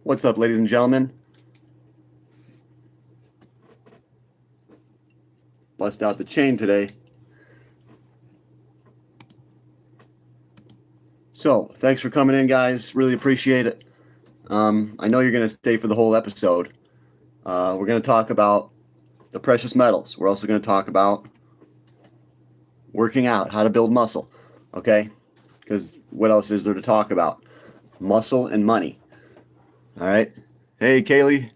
What's up, ladies and gentlemen? Bust out the chain today. So, thanks for coming in, guys. Really appreciate it. I know you're going to stay for the whole episode. We're going to talk about the precious metals. We're also going to talk about working out, how to build muscle. Okay? Because what else is there to talk about? Muscle and money. All right? Hey, Kaylee.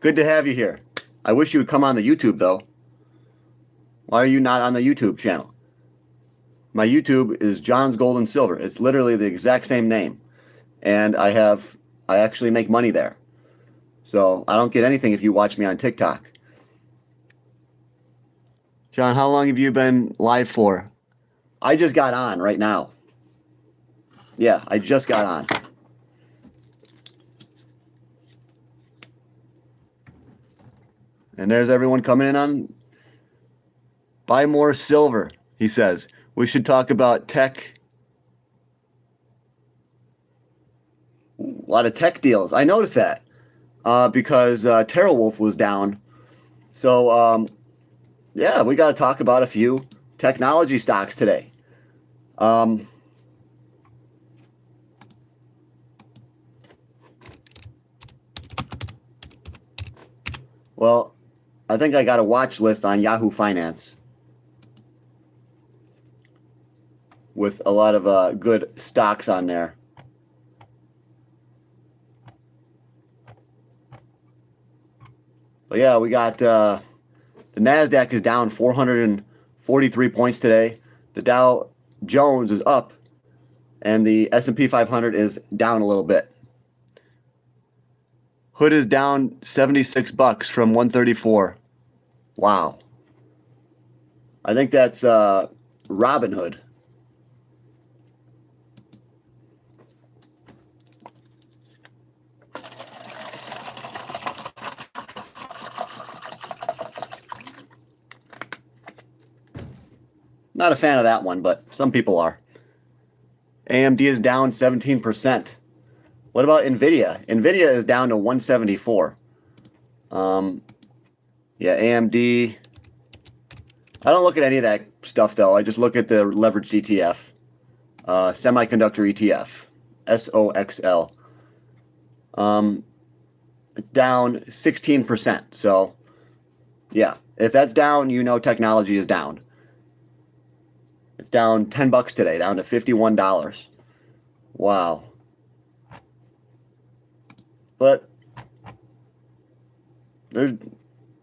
Good to have you here. I wish you would come on the YouTube, though. Why are you not on the YouTube channel? My YouTube is jonsgoldsilver. It's literally the exact same name. And I actually make money there. So I don't get anything if you watch me on TikTok. John, how long have you been live for? I just got on right now. Yeah, I just got on. And there's everyone coming in on buy more silver, he says. We should talk about tech. A lot of tech deals. I noticed that because TerraWolf was down. So, yeah, we got to talk about a few technology stocks today. Well, I think I got a watch list on Yahoo Finance with a lot of good stocks on there. But yeah, we got the NASDAQ is down 443 points today. The Dow Jones is up, and the S&P 500 is down a little bit. Hood is down 76 bucks from 134. Wow. I think that's Robinhood. Not a fan of that one, but some people are. AMD is down 17%. What about NVIDIA? NVIDIA is down to 174. Yeah, AMD. I don't look at any of that stuff, though. I just look at the leveraged ETF. Semiconductor ETF. SOXL. It's down 16%. So, yeah. If that's down, you know technology is down. It's down 10 bucks today, down to $51. Wow. But there's,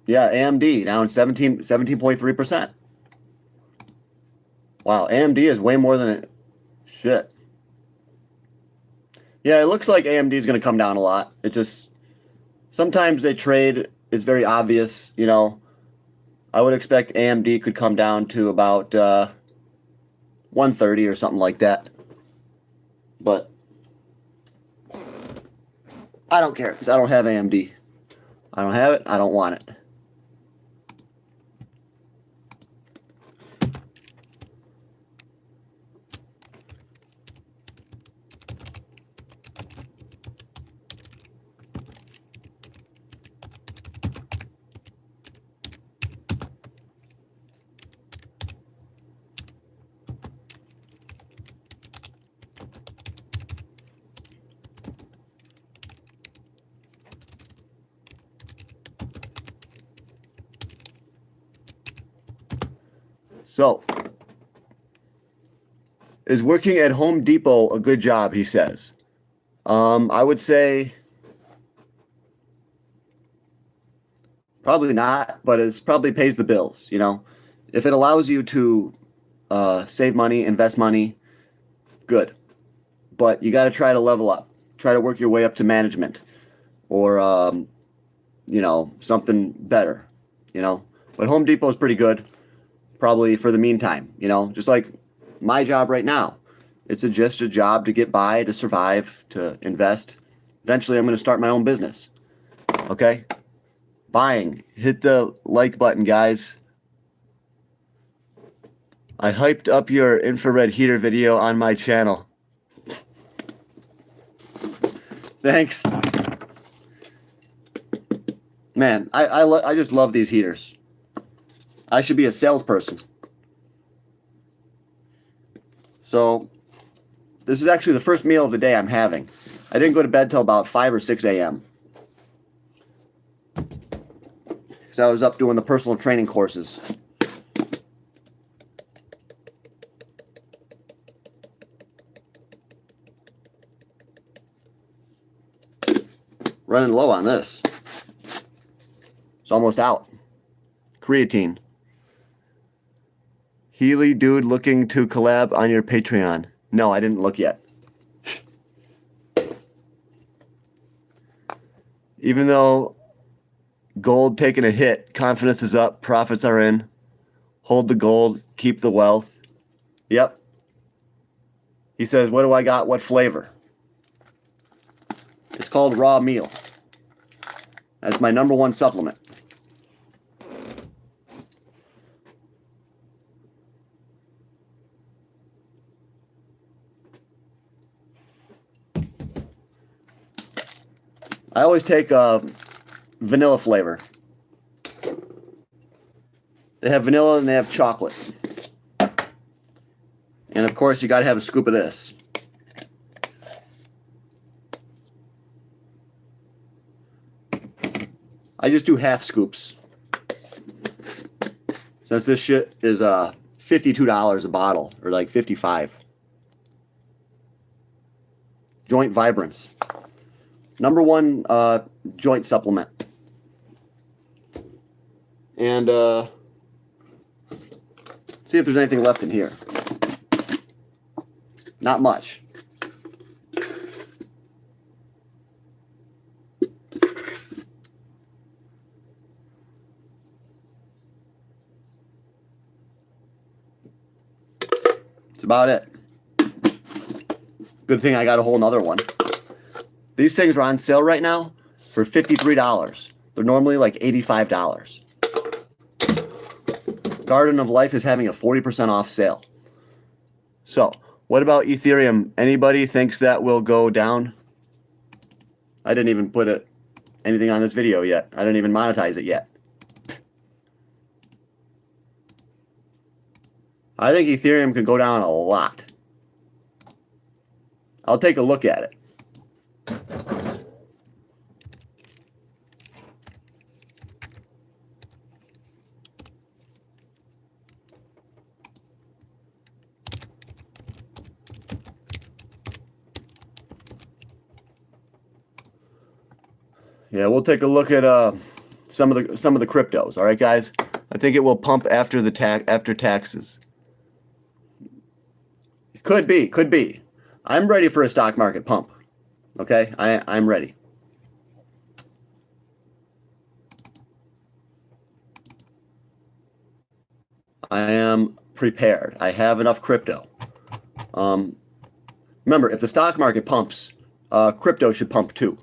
yeah, AMD down 17.3%. Wow, AMD is way more than it. Shit. Yeah, it looks like AMD is going to come down a lot. It just, sometimes they trade is very obvious, you know. I would expect AMD could come down to about 130 or something like that. But I don't care because I don't have AMD. I don't have it. I don't want it. So, is working at Home Depot a good job, he says. I would say probably not, but it probably pays the bills, you know. If it allows you to save money, invest money, good. But you got to try to level up. Try to work your way up to management or, you know, something better, you know. But Home Depot is pretty good, probably for the meantime, you know, just like my job right now. It's just a job to get by, to survive, to invest. Eventually, I'm going to start my own business. Okay? Buying. Hit the like button, guys. I hyped up your infrared heater video on my channel. Thanks. Man, I just love these heaters. I should be a salesperson. So this is actually the first meal of the day I'm having. I didn't go to bed till about 5 or 6 a.m. because I was up doing the personal training courses. Running low on this. It's almost out. Creatine. Healy dude looking to collab on your Patreon. No, I didn't look yet. Even though gold taking a hit, confidence is up, profits are in. Hold the gold, keep the wealth. Yep. He says, what do I got? What flavor? It's called raw meal. That's my #1 supplement. I always take vanilla flavor. They have vanilla and they have chocolate. And of course, you got to have a scoop of this. I just do half scoops. Since this shit is $52 a bottle, or like $55. Joint Vibrance. #1 joint supplement. And see if there's anything left in here. Not much. That's about it. Good thing I got a whole nother one. These things are on sale right now for $53. They're normally like $85. Garden of Life is having a 40% off sale. So, what about Ethereum? Anybody thinks that will go down? I didn't even put anything on this video yet. I didn't even monetize it yet. I think Ethereum could go down a lot. I'll take a look at it. Yeah, we'll take a look at some of the cryptos. All right, guys. I think it will pump after taxes. Could be. I'm ready for a stock market pump. Okay, I'm ready. I am prepared. I have enough crypto. Remember, if the stock market pumps, crypto should pump too.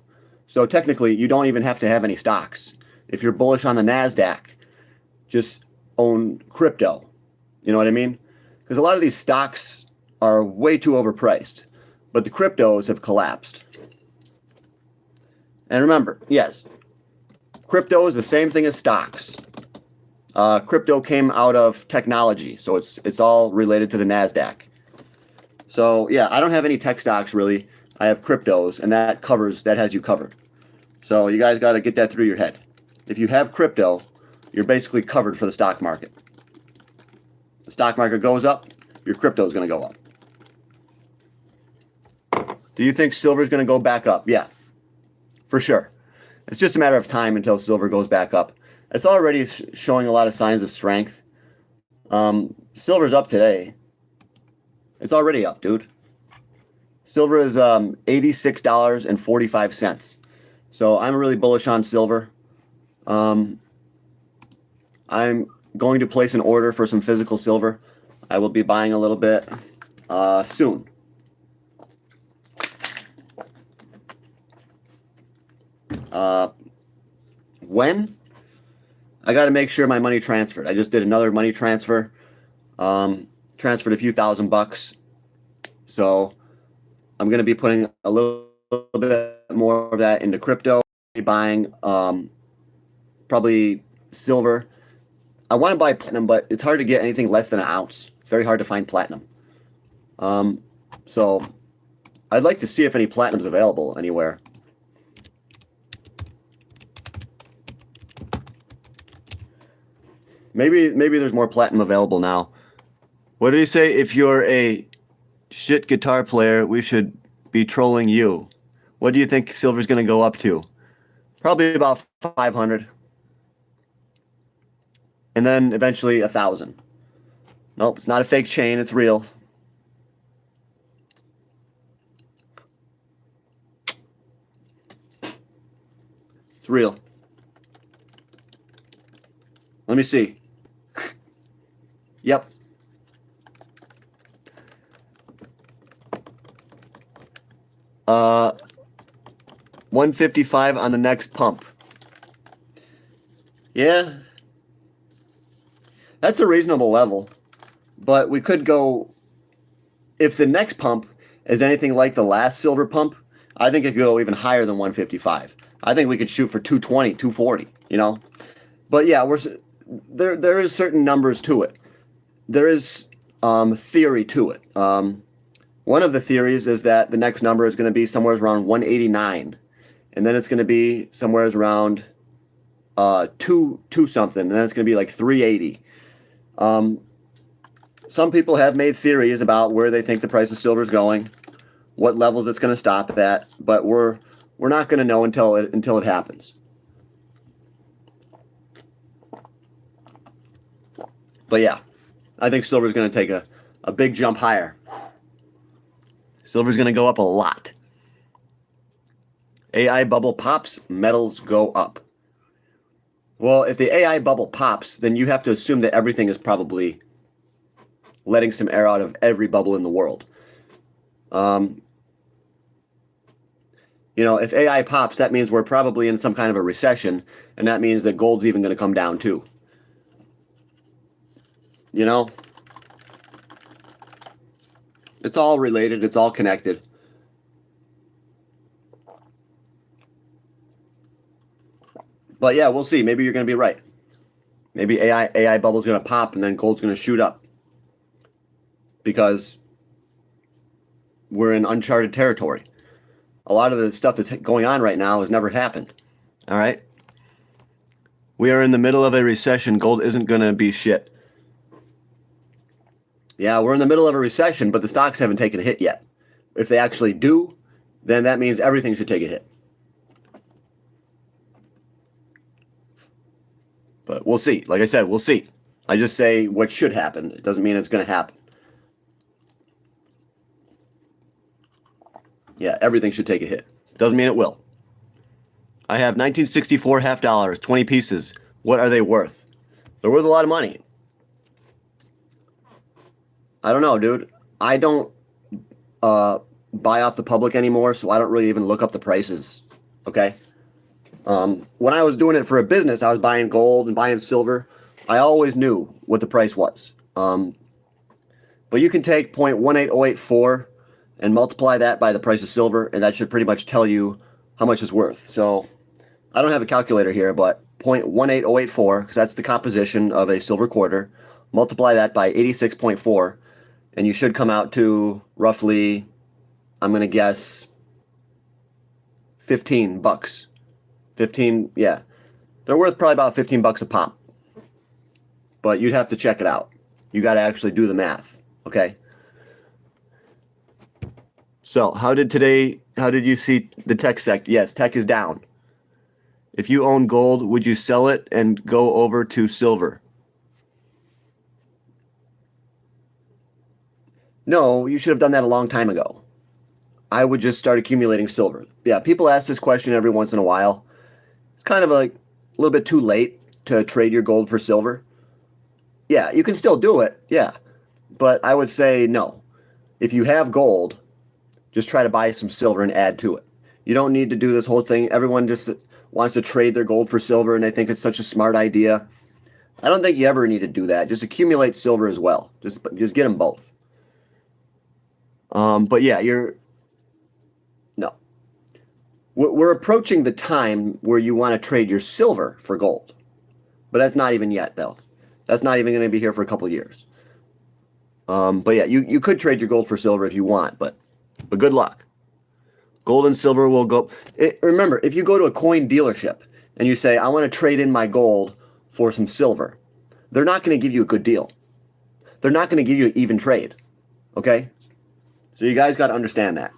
So technically, you don't even have to have any stocks. If you're bullish on the NASDAQ, just own crypto. You know what I mean? Because a lot of these stocks are way too overpriced, but the cryptos have collapsed. And remember, yes, crypto is the same thing as stocks. Crypto came out of technology, so it's all related to the NASDAQ. So yeah, I don't have any tech stocks really. I have cryptos, and that has you covered. So you guys got to get that through your head. If you have crypto, you're basically covered for the stock market. The stock market goes up, your crypto is going to go up. Do you think silver is going to go back up? Yeah, for sure. It's just a matter of time until silver goes back up. It's already showing a lot of signs of strength. Silver's up today. It's already up, dude. Silver is $86.45. So I'm really bullish on silver. I'm going to place an order for some physical silver. I will be buying a little bit soon. When? I got to make sure my money transferred. I just did another money transfer. Transferred a few $1,000. So I'm going to be putting a little bit more of that into crypto. Buying probably silver. I want to buy platinum, but it's hard to get anything less than an ounce. It's very hard to find platinum. So I'd like to see if any platinum's available anywhere. Maybe there's more platinum available now. What did he say? If you're a shit guitar player, we should be trolling you. What do you think silver's going to go up to? Probably about 500. And then eventually 1,000. Nope, it's not a fake chain, it's real. It's real. Let me see. Yep. Uh, 155 on the next pump. Yeah. That's a reasonable level. But we could go, if the next pump is anything like the last silver pump, I think it could go even higher than 155. I think we could shoot for 220, 240, you know? But yeah, there is certain numbers to it. There is theory to it. One of the theories is that the next number is going to be somewhere around 189. And then it's going to be somewhere around 2 something. And then it's going to be like 380. Some people have made theories about where they think the price of silver is going, what levels it's going to stop at, but we're not going to know until it happens. But yeah, I think silver is going to take a big jump higher. Silver's going to go up a lot. AI bubble pops, metals go up. Well, if the AI bubble pops, then you have to assume that everything is probably letting some air out of every bubble in the world. You know, if AI pops, that means we're probably in some kind of a recession, and that means that gold's even going to come down too. You know? It's all related. It's all connected. But yeah, we'll see. Maybe you're going to be right. Maybe AI bubble's going to pop and then gold's going to shoot up. Because we're in uncharted territory. A lot of the stuff that's going on right now has never happened. All right? We are in the middle of a recession. Gold isn't going to be shit. Yeah, we're in the middle of a recession, but the stocks haven't taken a hit yet. If they actually do, then that means everything should take a hit. But we'll see. Like I said, we'll see. I just say what should happen. It doesn't mean it's going to happen. Yeah, everything should take a hit. Doesn't mean it will. I have 1964 half dollars, 20 pieces. What are they worth? They're worth a lot of money. I don't know, dude. I don't buy off the public anymore, so I don't really even look up the prices. Okay? When I was doing it for a business, I was buying gold and buying silver. I always knew what the price was. But you can take 0.18084 and multiply that by the price of silver, and that should pretty much tell you how much it's worth. So I don't have a calculator here, but 0.18084, because that's the composition of a silver quarter, multiply that by 86.4, and you should come out to roughly, I'm going to guess, 15 bucks. 15, yeah. They're worth probably about 15 bucks a pop. But you'd have to check it out. You got to actually do the math, okay? So, how did you see the tech sector? Yes, tech is down. If you own gold, would you sell it and go over to silver? No, you should have done that a long time ago. I would just start accumulating silver. Yeah, people ask this question every once in a while. It's kind of a little bit too late to trade your gold for silver. Yeah, you can still do it, yeah. But I would say no. If you have gold, just try to buy some silver and add to it. You don't need to do this whole thing. Everyone just wants to trade their gold for silver, and they think it's such a smart idea. I don't think you ever need to do that. Just accumulate silver as well. Just get them both. But yeah, no. We're approaching the time where you want to trade your silver for gold. But that's not even yet, though. That's not even going to be here for a couple of years. But yeah, you could trade your gold for silver if you want, but good luck. Gold and silver will go. Remember, if you go to a coin dealership and you say, I want to trade in my gold for some silver, they're not going to give you a good deal. They're not going to give you an even trade. Okay? So you guys got to understand that.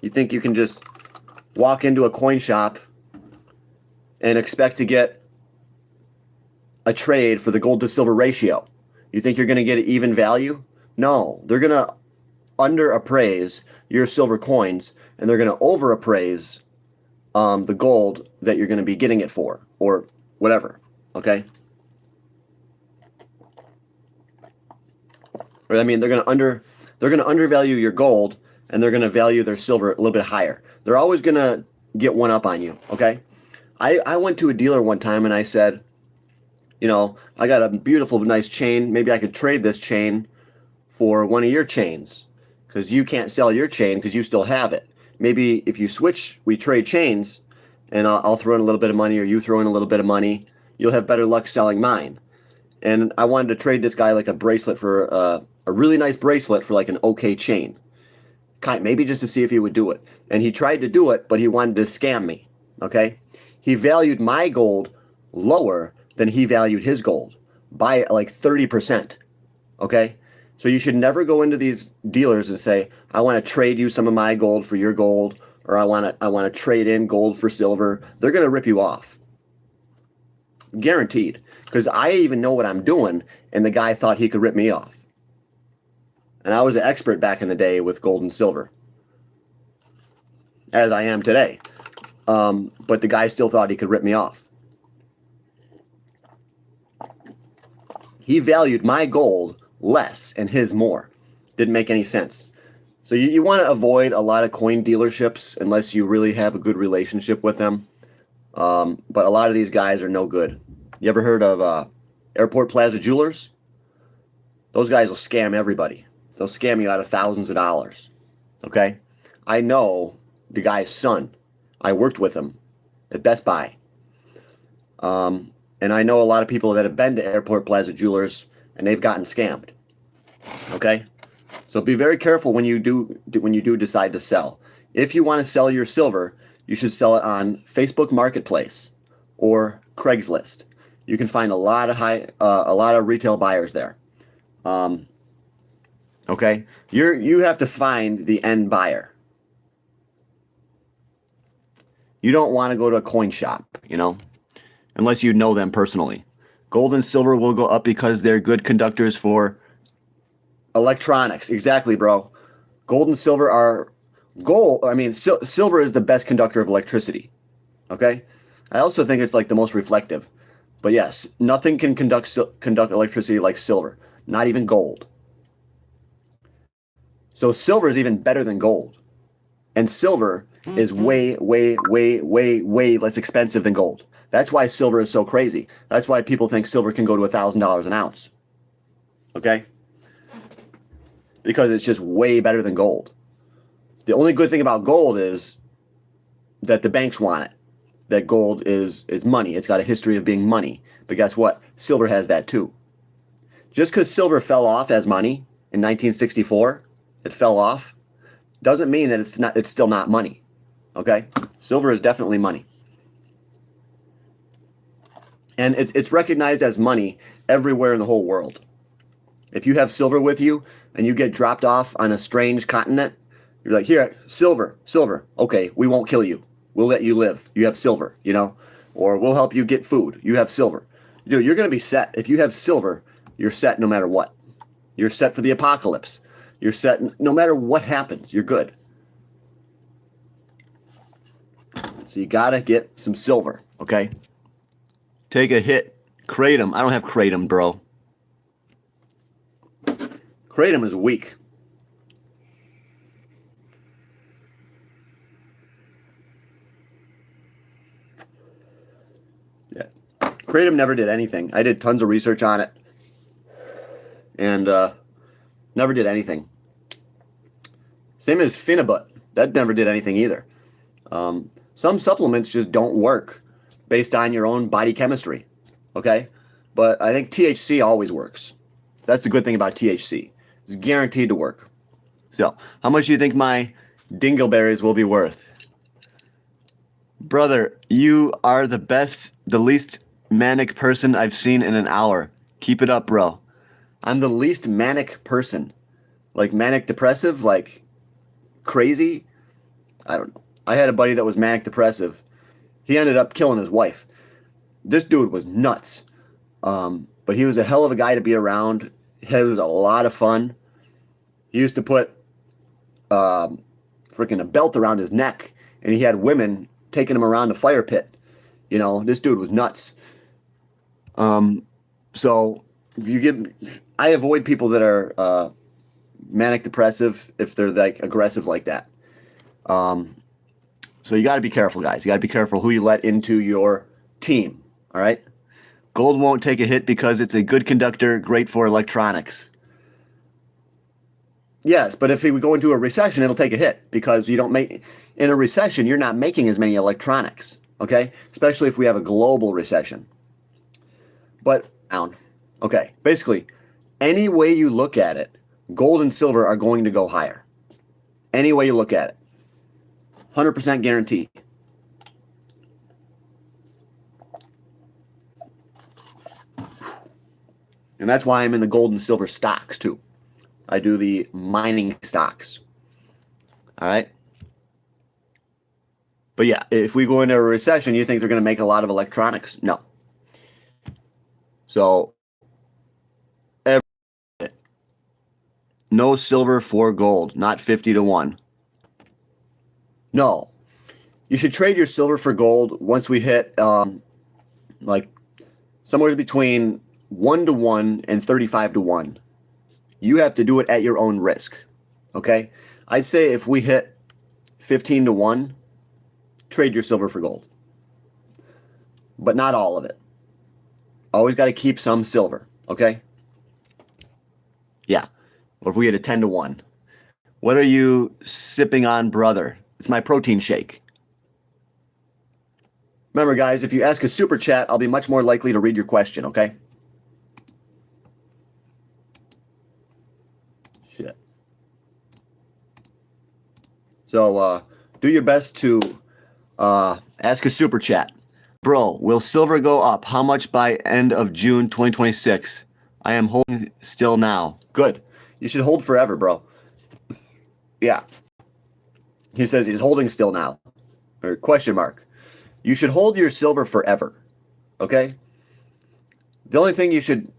You think you can just walk into a coin shop and expect to get a trade for the gold to silver ratio? You think you're going to get an even value? No, they're going to underappraise your silver coins, and they're going to overappraise the gold that you're going to be getting it for, or whatever. Okay? Or I mean, they're going to undervalue your gold, and they're going to value their silver a little bit higher. They're always going to get one up on you. Okay? I went to a dealer one time and I said, you know, I got a beautiful, nice chain. Maybe I could trade this chain for one of your chains, because you can't sell your chain because you still have it. Maybe if you switch, we trade chains, and I'll throw in a little bit of money, or you throw in a little bit of money. You'll have better luck selling mine. And I wanted to trade this guy like a bracelet for a really nice bracelet for like an okay chain. Maybe just to see if he would do it. And he tried to do it, but he wanted to scam me. Okay? He valued my gold lower than he valued his gold by like 30%. Okay? So you should never go into these dealers and say, I want to trade you some of my gold for your gold, or I want to trade in gold for silver. They're going to rip you off. Guaranteed. Because I even know what I'm doing, and the guy thought he could rip me off. And I was an expert back in the day with gold and silver, as I am today. But the guy still thought he could rip me off. He valued my gold less and his more. Didn't make any sense. So you want to avoid a lot of coin dealerships unless you really have a good relationship with them. But a lot of these guys are no good. You ever heard of Airport Plaza Jewelers? Those guys will scam everybody. They'll scam you out of thousands of dollars. Okay? I know the guy's son. I worked with him at Best Buy. And I know a lot of people that have been to Airport Plaza Jewelers, and they've gotten scammed. Okay? So be very careful when you do decide to sell. If you want to sell your silver, you should sell it on Facebook Marketplace or Craigslist. You can find a lot of retail buyers there. Okay? You have to find the end buyer. You don't want to go to a coin shop, you know, unless you know them personally. Gold and silver will go up because they're good conductors for electronics. Exactly, bro. Gold and silver are silver is the best conductor of electricity. Okay? I also think it's like the most reflective. But yes, nothing can conduct electricity like silver. Not even gold. So silver is even better than gold. And silver is way, way, way, way, way less expensive than gold. That's why silver is so crazy. That's why people think silver can go to $1,000 an ounce. Okay? Because it's just way better than gold. The only good thing about gold is that the banks want it. That gold is money. It's got a history of being money. But guess what? Silver has that too. Just because silver fell off as money in 1964, it fell off, doesn't mean that it's still not money. Okay? Silver is definitely money. And it's recognized as money everywhere in the whole world. If you have silver with you and you get dropped off on a strange continent, you're like, here, silver. Okay, we won't kill you. We'll let you live. You have silver, you know? Or we'll help you get food. You have silver. Dude, you're going to be set. If you have silver, you're set no matter what. You're set for the apocalypse. You're set no matter what happens. You're good. So you got to get some silver, okay? Take a hit. Kratom. I don't have Kratom, bro. Kratom is weak. Yeah. Kratom never did anything. I did tons of research on it. And never did anything. Same as Finabut. That never did anything either. Some supplements just don't work based on your own body chemistry. Okay, but I think THC always works. That's the good thing about THC. It's guaranteed to work. So, how much do you think my dingleberries will be worth? Brother, you are the least manic person I've seen in an hour. Keep it up, bro. I'm the least manic person. Like manic depressive, like crazy. I don't know. I had a buddy that was manic depressive. He ended up killing his wife. This dude was nuts. But he was a hell of a guy to be around. He was a lot of fun. He used to put freaking a belt around his neck, and he had women taking him around the fire pit. You know, this dude was nuts. So I avoid people that are manic depressive if they're like aggressive like that. So you got to be careful, guys. You got to be careful who you let into your team. All right. Gold won't take a hit because it's a good conductor, great for electronics. Yes, but if we go into a recession, it'll take a hit because you don't make in a recession. You're not making as many electronics. Okay, especially if we have a global recession. But down. Okay, basically, any way you look at it, gold and silver are going to go higher. Any way you look at it, 100% guarantee. And that's why I'm in the gold and silver stocks too. I do the mining stocks. All right. But yeah, if we go into a recession, you think they're going to make a lot of electronics? No. So, no silver for gold, not 50 to 1. No. You should trade your silver for gold once we hit like somewhere between 1 to 1 and 35 to 1. You have to do it at your own risk. Okay? I'd say if we hit 15 to 1, trade your silver for gold. But not all of it. Always got to keep some silver. Okay? Yeah. Or if we hit a 10 to 1. What are you sipping on, brother? It's my protein shake. Remember, guys, if you ask a super chat, I'll be much more likely to read your question, okay? Shit. So, do your best to ask a super chat. Bro, will silver go up? How much by end of June 2026? I am holding still now. Good. You should hold forever, bro. Yeah. He says he's holding still now. Or question mark. You should hold your silver forever. Okay? The only thing you should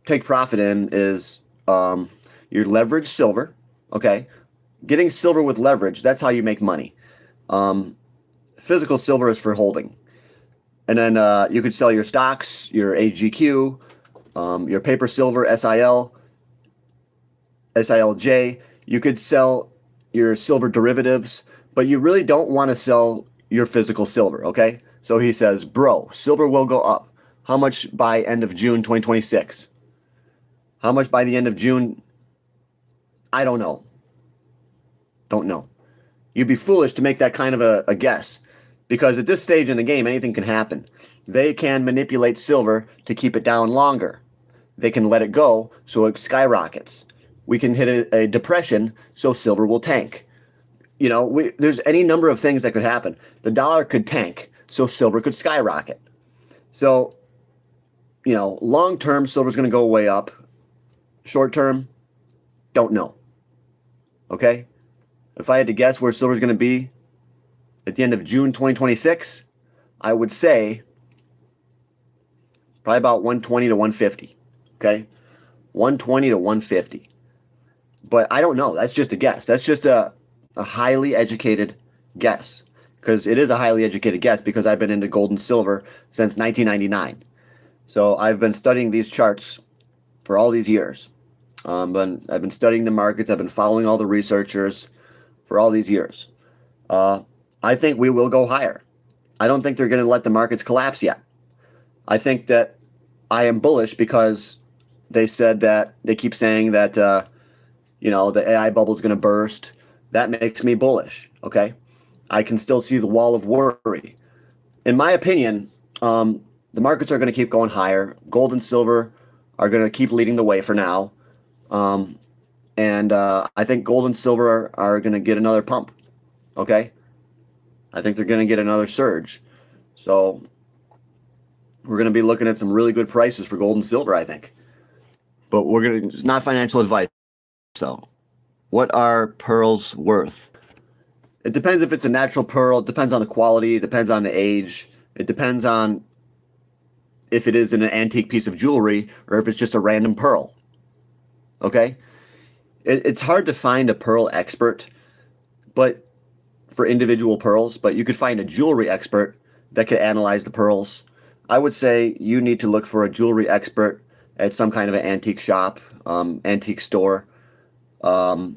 take profit in is your leveraged silver. Okay? Getting silver with leverage, that's how you make money. Physical silver is for holding. And then you could sell your stocks, your AGQ, your paper silver, SIL, SILJ. You could sell your silver derivatives, but you really don't want to sell your physical silver, okay? So he says, bro, silver will go up. How much by end of June 2026? How much by the end of June? I don't know. Don't know. You'd be foolish to make that kind of a guess because at this stage in the game, anything can happen. They can manipulate silver to keep it down longer. They can let it go so it skyrockets. We can hit a depression so silver will tank. You know, there's any number of things that could happen. The dollar could tank so silver could skyrocket. So, you know, long term, silver's going to go way up. Short term, don't know. Okay? If I had to guess where silver's going to be at the end of June 2026, I would say probably about 120 to 150. Okay? 120 to 150. But I don't know. That's just a guess. That's just a highly educated guess. Because it is a highly educated guess because I've been into gold and silver since 1999. So I've been studying these charts for all these years. I've been studying the markets. I've been following all the researchers for all these years. I think we will go higher. I don't think they're going to let the markets collapse yet. I think that I am bullish because they said that they keep saying that, the AI bubble is going to burst. That makes me bullish. Okay. I can still see the wall of worry. In my opinion, the markets are going to keep going higher. Gold and silver are going to keep leading the way for now. And I think gold and silver are going to get another pump. Okay? I think they're going to get another surge. So we're going to be looking at some really good prices for gold and silver, I think. But we're going to, it's not financial advice. So, what are pearls worth? It depends if it's a natural pearl. It depends on the quality. It depends on the age. It depends on if it is an antique piece of jewelry or if it's just a random pearl. Okay? It's hard to find a pearl expert, but for individual pearls, but you could find a jewelry expert that could analyze the pearls. I would say you need to look for a jewelry expert at some kind of an antique shop, antique store, or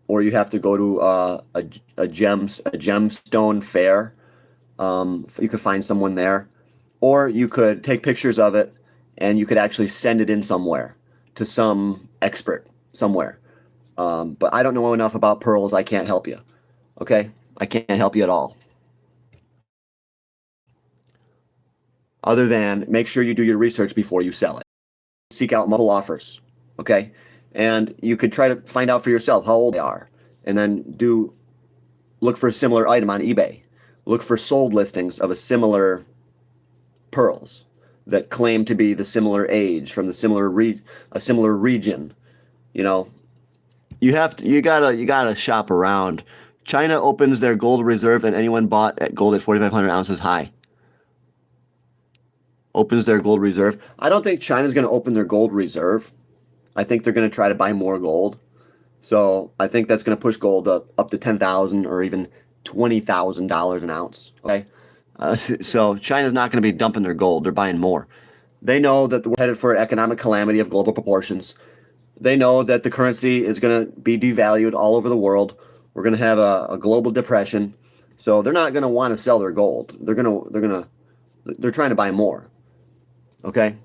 you have to go to a gemstone fair. You could find someone there, or you could take pictures of it and you could actually send it in somewhere to some expert somewhere. But I don't know enough about pearls. I can't help you. Okay? I can't help you at all. Other than make sure you do your research before you sell it. Seek out multiple offers. Okay? And you could try to find out for yourself how old they are. And then look for a similar item on eBay. Look for sold listings of a similar pearls that claim to be the similar age from the similar a similar region. You know, you gotta shop around. China opens their gold reserve, and anyone bought at gold at 4,500 ounces high opens their gold reserve. I don't think China's going to open their gold reserve. I think they're going to try to buy more gold. So I think that's going to push gold up to $10,000 or even $20,000 an ounce. Okay, so China's not going to be dumping their gold. They're buying more. They know that we're headed for an economic calamity of global proportions. They know that the currency is going to be devalued all over the world. We're going to have a global depression. So they're not going to want to sell their gold. They're trying to buy more. Okay?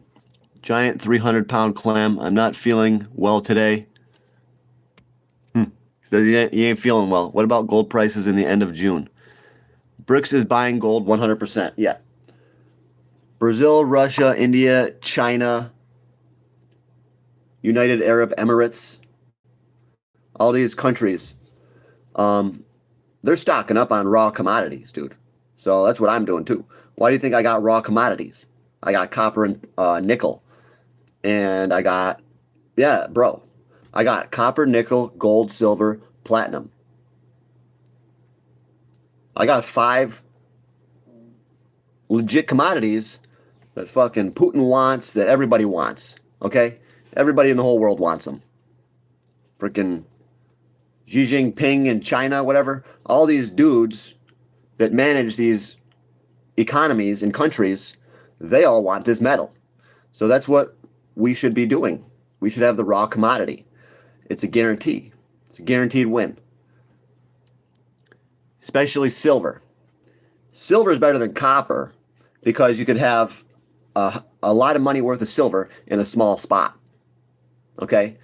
Giant 300-pound clam. I'm not feeling well today. So you ain't feeling well. What about gold prices in the end of June? BRICS is buying gold 100%. Yeah. Brazil, Russia, India, China, United Arab Emirates, all these countries, they're stocking up on raw commodities, dude. So that's what I'm doing too. Why do you think I got raw commodities? I got copper and nickel. And I got, yeah, bro. I got copper, nickel, gold, silver, platinum. I got 5 legit commodities that fucking Putin wants, that everybody wants. Okay? Everybody in the whole world wants them. Freaking Xi Jinping in China, whatever. All these dudes that manage these economies and countries, they all want this metal. So that's what we should be doing. We should have the raw commodity. It's a guarantee. It's a guaranteed win. Especially silver. Silver is better than copper because you could have a lot of money worth of silver in a small spot. Okay?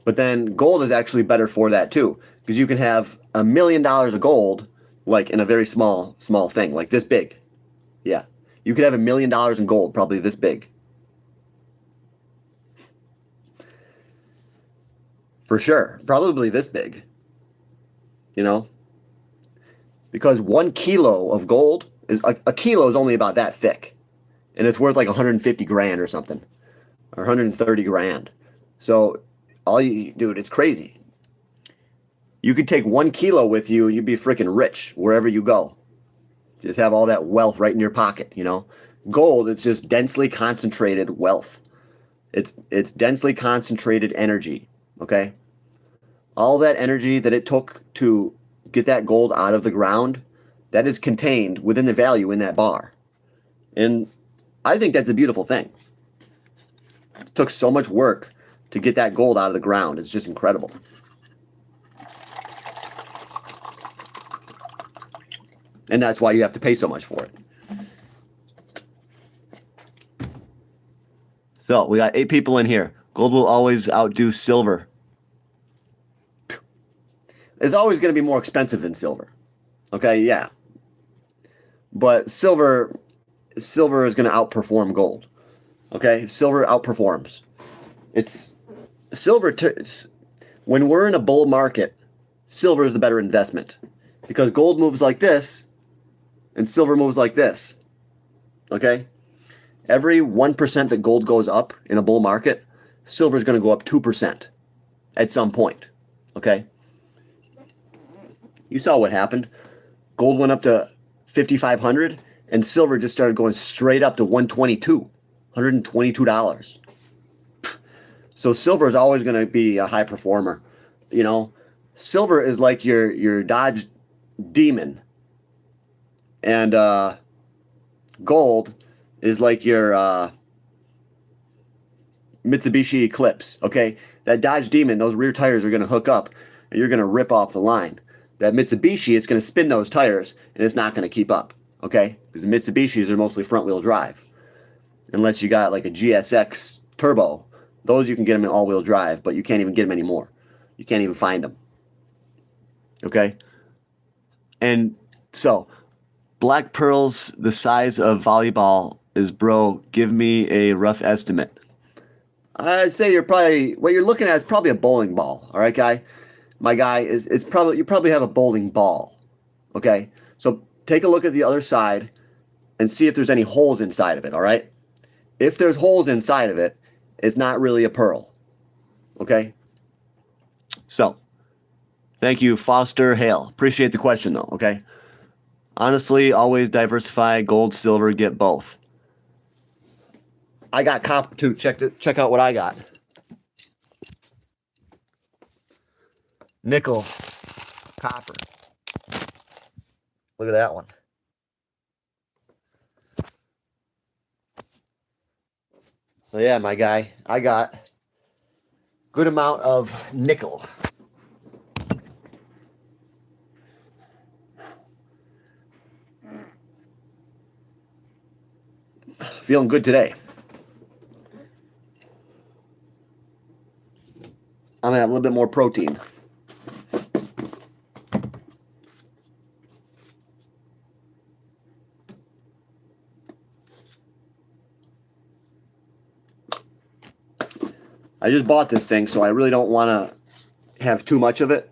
But then gold is actually better for that too, because you can have $1 million of gold like in a very small thing, like this big. Yeah. You could have $1 million in gold, probably this big. For sure. Probably this big. You know? Because 1 kilo of gold is a kilo is only about that thick. And it's worth like 150 grand or something. Or 130 grand. So dude, it's crazy. You could take 1 kilo with you and you'd be freaking rich wherever you go. Just have all that wealth right in your pocket, you know? Gold, it's just densely concentrated wealth. It's densely concentrated energy, okay? All that energy that it took to get that gold out of the ground, that is contained within the value in that bar. And I think that's a beautiful thing. It took so much work to get that gold out of the ground. It's just incredible. And that's why you have to pay so much for it. So we got 8 people in here. Gold will always outdo silver. It's always going to be more expensive than silver. Okay, yeah. But silver silver is going to outperform gold. Okay, silver outperforms. It's silver. When we're in a bull market, silver is the better investment because gold moves like this and silver moves like this. Okay, every 1% that gold goes up in a bull market, silver is going to go up 2% at some point. Okay, you saw what happened. Gold went up to 5,500 and silver just started going straight up to $122. So silver is always going to be a high performer. You know, silver is like your Dodge Demon, and gold is like your Mitsubishi Eclipse. Okay, that Dodge Demon, those rear tires are going to hook up, and you're going to rip off the line. That Mitsubishi, it's going to spin those tires, and it's not going to keep up. Okay, because the Mitsubishis are mostly front-wheel drive, unless you got like a GSX turbo. Those you can get them in all-wheel drive, but you can't even get them anymore. You can't even find them. Okay? And so, black pearls the size of volleyball is, bro, give me a rough estimate. I'd say what you're looking at is probably a bowling ball. All right, guy? My guy, you probably have a bowling ball. Okay? So, take a look at the other side and see if there's any holes inside of it, all right? If there's holes inside of it, it's not really a pearl. Okay? So, thank you, Foster Hale. Appreciate the question, though, okay? Honestly, always diversify, gold, silver, get both. I got copper, too. Check out what I got. Nickel, copper. Look at that one. So yeah, my guy, I got good amount of nickel. Feeling good today. I'm gonna have a little bit more protein. I just bought this thing, so I really don't want to have too much of it.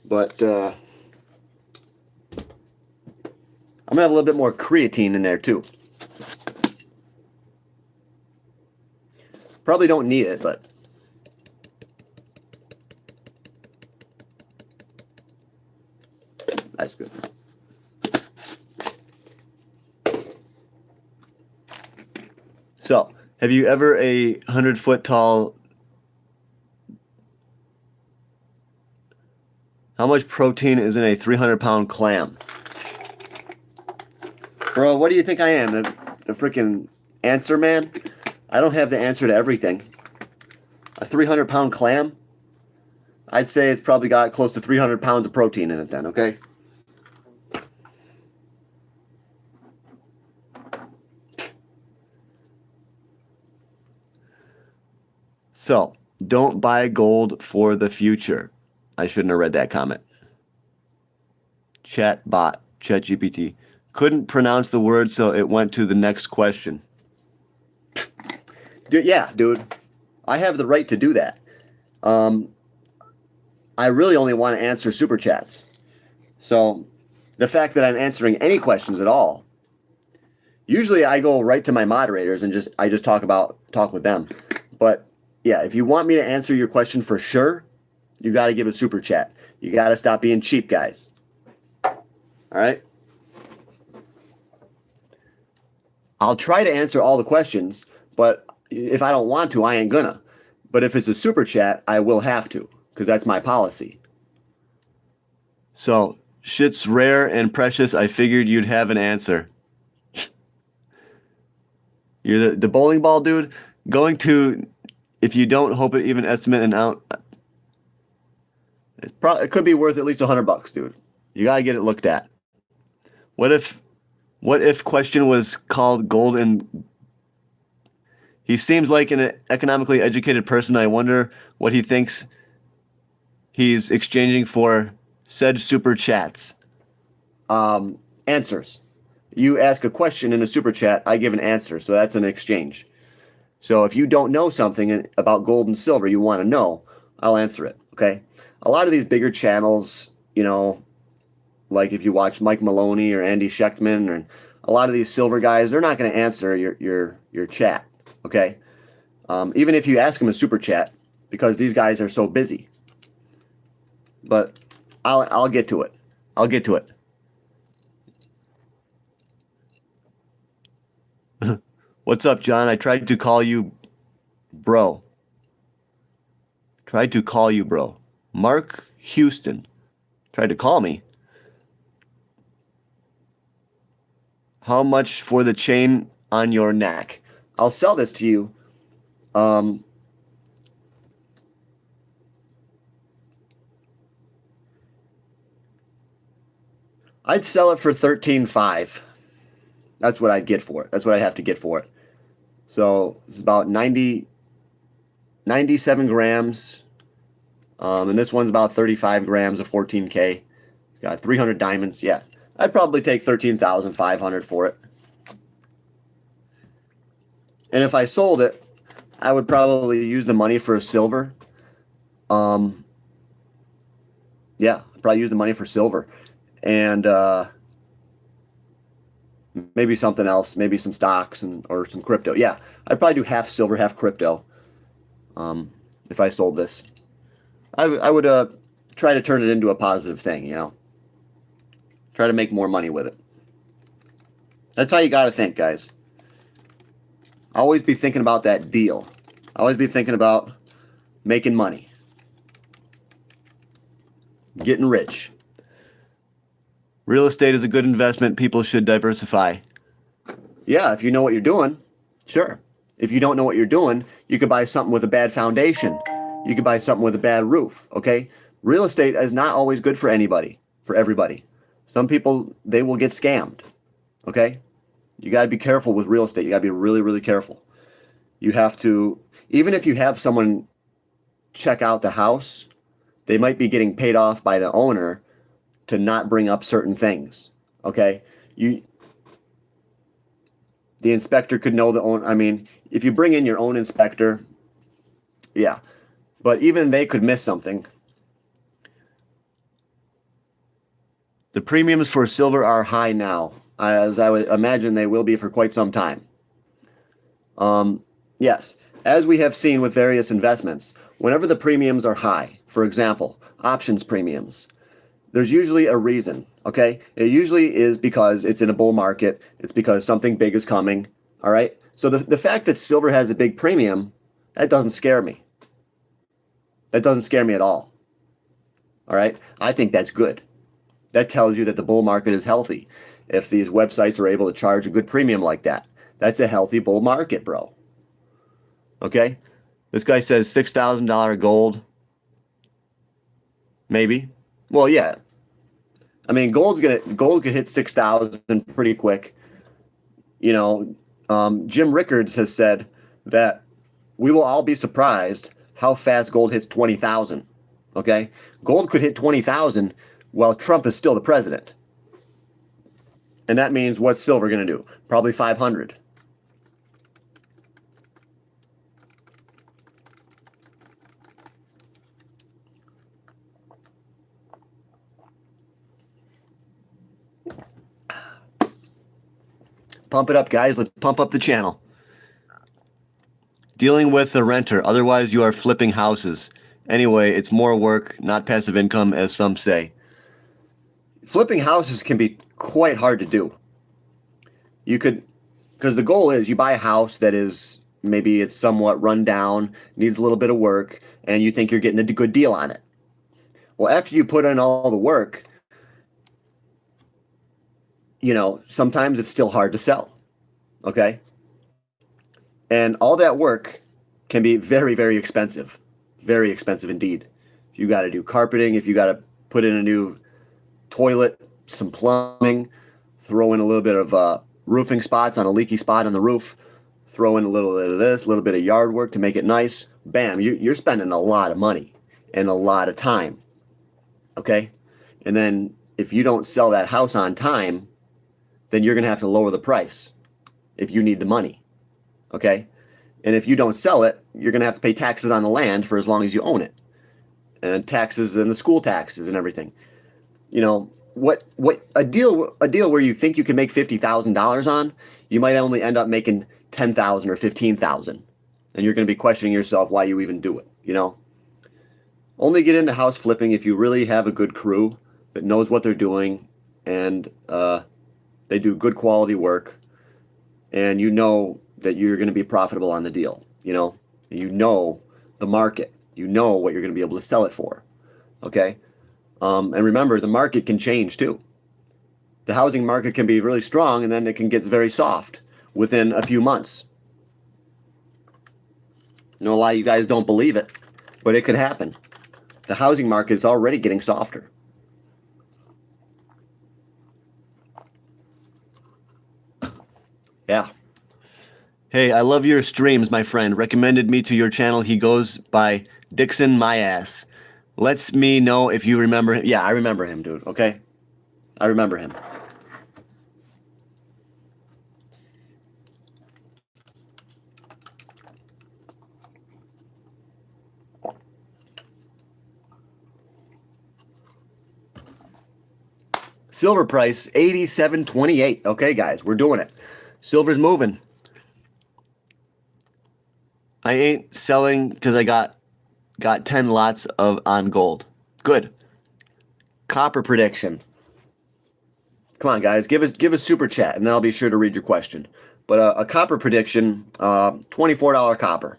But I'm going to have a little bit more creatine in there, too. Probably don't need it, but... that's good. So... have you ever a 100-foot tall? How much protein is in a 300-pound clam? Bro, what do you think I am? The freaking answer man? I don't have the answer to everything. A 300-pound clam? I'd say it's probably got close to 300 pounds of protein in it then, okay? So, don't buy gold for the future. I shouldn't have read that comment. ChatGPT. Couldn't pronounce the word, so it went to the next question. Yeah, dude. I have the right to do that. I really only want to answer super chats. So, the fact that I'm answering any questions at all, usually I go right to my moderators and I just talk with them. But yeah, if you want me to answer your question for sure, you got to give a super chat. You got to stop being cheap, guys. All right? I'll try to answer all the questions, but if I don't want to, I ain't gonna. But if it's a super chat, I will have to, because that's my policy. So, shit's rare and precious. I figured you'd have an answer. You're the bowling ball, dude. Going to... if you don't hope it even estimate an out, it could be worth at least $100, dude. You gotta get it looked at. What if question was called gold and he seems like an economically educated person. I wonder what he thinks he's exchanging for said super chats. Answers. You ask a question in a super chat, I give an answer. So that's an exchange. So if you don't know something about gold and silver you want to know, I'll answer it. Okay. A lot of these bigger channels, you know, like if you watch Mike Maloney or Andy Schechtman or a lot of these silver guys, they're not going to answer your chat. Okay. Even if you ask them a super chat, because these guys are so busy. But I'll get to it. I'll get to it. What's up, John? I tried to call you, bro. Tried to call you, bro. Mark Houston tried to call me. How much for the chain on your neck? I'll sell this to you. I'd sell it for $13,500. That's what I'd get for it. That's what I'd have to get for it. So it's about 97 grams. And this one's about 35 grams of 14K. It's got 300 diamonds. Yeah, I'd probably take $13,500 for it. And if I sold it, I would probably use the money for silver. Yeah, I'd probably use the money for silver. And maybe something else, maybe some stocks or some crypto. Yeah, I'd probably do half silver, half crypto. If I sold this, I would try to turn it into a positive thing. You know, try to make more money with it. That's how you got to think, guys. Always be thinking about that deal. Always be thinking about making money, getting rich. Real estate is a good investment. People should diversify. Yeah, if you know what you're doing, sure. If you don't know what you're doing, you could buy something with a bad foundation. You could buy something with a bad roof, okay? Real estate is not always good for anybody, for everybody. Some people, they will get scammed, okay? You got to be careful with real estate. You got to be really, really careful. You have to, even if you have someone check out the house, they might be getting paid off by the owner to not bring up certain things, okay? The inspector could know the owner. I mean, if you bring in your own inspector, yeah, but even they could miss something. The premiums for silver are high now, as I would imagine they will be for quite some time. Yes, as we have seen with various investments, whenever the premiums are high, for example, options premiums, there's usually a reason, okay? It usually is because it's in a bull market. It's because something big is coming, all right? So the fact that silver has a big premium, that doesn't scare me. That doesn't scare me at all, all right? I think that's good. That tells you that the bull market is healthy. If these websites are able to charge a good premium like that, that's a healthy bull market, bro. Okay? This guy says $6,000 gold. Maybe. Well, yeah. I mean, gold could hit 6,000 pretty quick. You know, Jim Rickards has said that we will all be surprised how fast gold hits 20,000. Okay? Gold could hit 20,000 while Trump is still the president. And that means what's silver going to do? Probably 500. Pump it up, guys. Let's pump up the channel. Dealing with the renter. Otherwise, you are flipping houses. Anyway, it's more work, not passive income, as some say. Flipping houses can be quite hard to do. You could, because the goal is you buy a house that is, maybe it's somewhat run down, needs a little bit of work, and you think you're getting a good deal on it. Well, after you put in all the work, you know, sometimes it's still hard to sell. Okay? And all that work can be very, very expensive. Very expensive indeed. If you got to do carpeting, if you got to put in a new toilet, some plumbing, throw in a little bit of roofing spots on a leaky spot on the roof, throw in a little bit of this, a little bit of yard work to make it nice. Bam, you're spending a lot of money and a lot of time. Okay? And then if you don't sell that house on time, then you're going to have to lower the price if you need the money. Okay? And if you don't sell it, you're going to have to pay taxes on the land for as long as you own it. And taxes and the school taxes and everything. You know, what a deal where you think you can make $50,000 on, you might only end up making 10,000 or 15,000. And you're going to be questioning yourself why you even do it, you know? Only get into house flipping if you really have a good crew that knows what they're doing and they do good quality work and you know that you're going to be profitable on the deal, you know? You know the market. You know what you're going to be able to sell it for, okay? And remember, the market can change too. The housing market can be really strong and then it can get very soft within a few months. I know a lot of you guys don't believe it, but it could happen. The housing market is already getting softer. Yeah. Hey, I love your streams, my friend. Recommended me to your channel. He goes by Dixon My Ass. Lets me know if you remember him. Yeah, I remember him, dude, okay? I remember him. Silver price, $87.28. Okay, guys, we're doing it. Silver's moving. I ain't selling because I got 10 lots of on gold. Good. Copper prediction. Come on, guys, give us super chat, and then I'll be sure to read your question. But a copper prediction, $24 copper.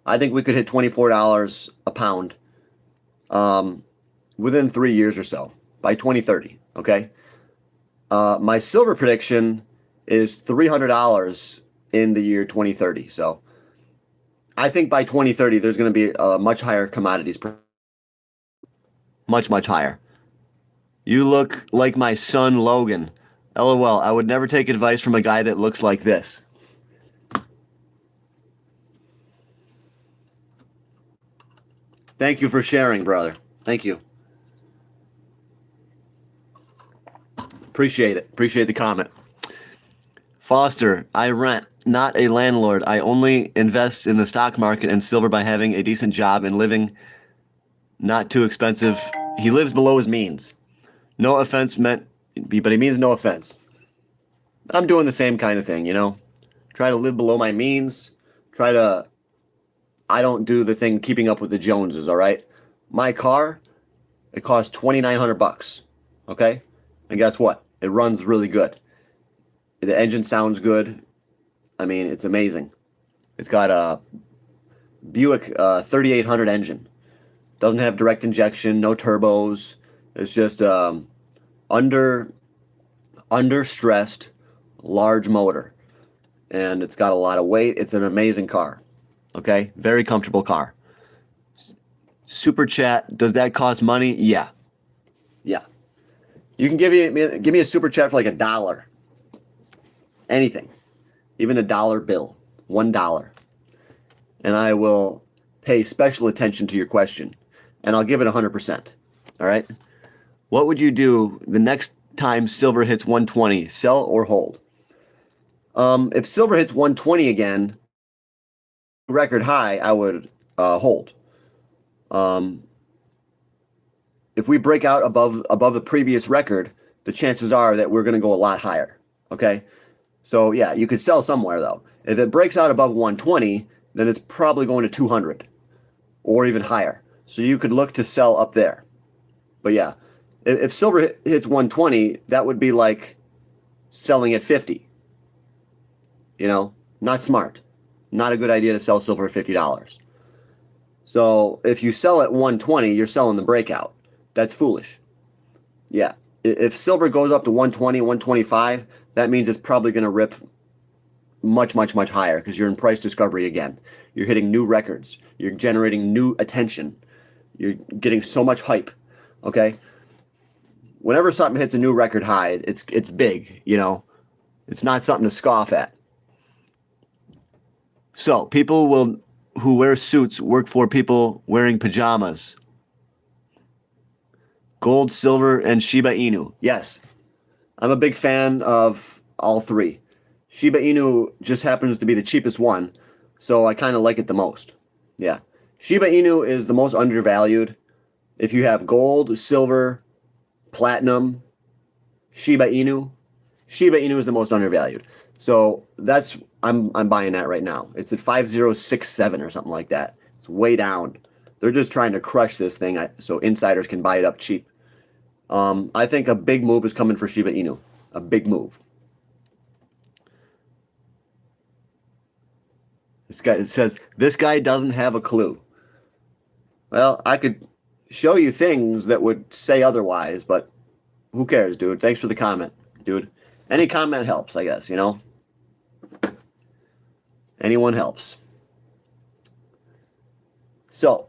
I think we could hit $24 a pound within 3 years or so, by 2030, okay? My silver prediction is $300 in the year 2030. So I think by 2030, there's going to be a much higher commodities price. Much, much higher. You look like my son, Logan. LOL, I would never take advice from a guy that looks like this. Thank you for sharing, brother. Thank you. Appreciate it. Appreciate the comment. Foster, I rent, not a landlord. I only invest in the stock market and silver by having a decent job and living not too expensive. He lives below his means. No offense meant, but he means no offense. I'm doing the same kind of thing, you know? Try to live below my means. I don't do the thing keeping up with the Joneses, all right? My car, it costs $2,900, okay? And guess what? It runs really good. The engine sounds good. I mean, it's amazing. It's got a Buick 3800 engine. Doesn't have direct injection, no turbos. It's just under-stressed, large motor. And it's got a lot of weight. It's an amazing car. Okay? Very comfortable car. Super chat, does that cost money? Yeah. Yeah. You can give me a super chat for like $1. Anything. Even $1 bill. $1. And I will pay special attention to your question. And I'll give it 100%. All right? What would you do the next time silver hits 120? Sell or hold? If silver hits 120 again, record high, I would hold. If we break out above the previous record, the chances are that we're going to go a lot higher. Okay? So yeah, you could sell somewhere though. If it breaks out above 120, then it's probably going to 200 or even higher. So you could look to sell up there. But yeah, if silver hits 120, that would be like selling at 50. You know, not smart. Not a good idea to sell silver at $50. So if you sell at 120, you're selling the breakout. That's foolish. Yeah. If silver goes up to 120, 125, that means it's probably going to rip much, much, much higher because you're in price discovery again. You're hitting new records. You're generating new attention. You're getting so much hype. Okay? Whenever something hits a new record high, it's big, you know. It's not something to scoff at. So, people who wear suits work for people wearing pajamas. Gold, silver, and Shiba Inu. Yes. I'm a big fan of all three. Shiba Inu just happens to be the cheapest one, so I kind of like it the most. Yeah. Shiba Inu is the most undervalued. If you have gold, silver, platinum, Shiba Inu, Shiba Inu is the most undervalued. So that's I'm buying that right now. It's at 5067 or something like that. It's way down. They're just trying to crush this thing so insiders can buy it up cheap. I think a big move is coming for Shiba Inu. A big move. It says this guy doesn't have a clue. Well, I could show you things that would say otherwise, but who cares, dude? Thanks for the comment, dude. Any comment helps, I guess, you know? Anyone helps. So,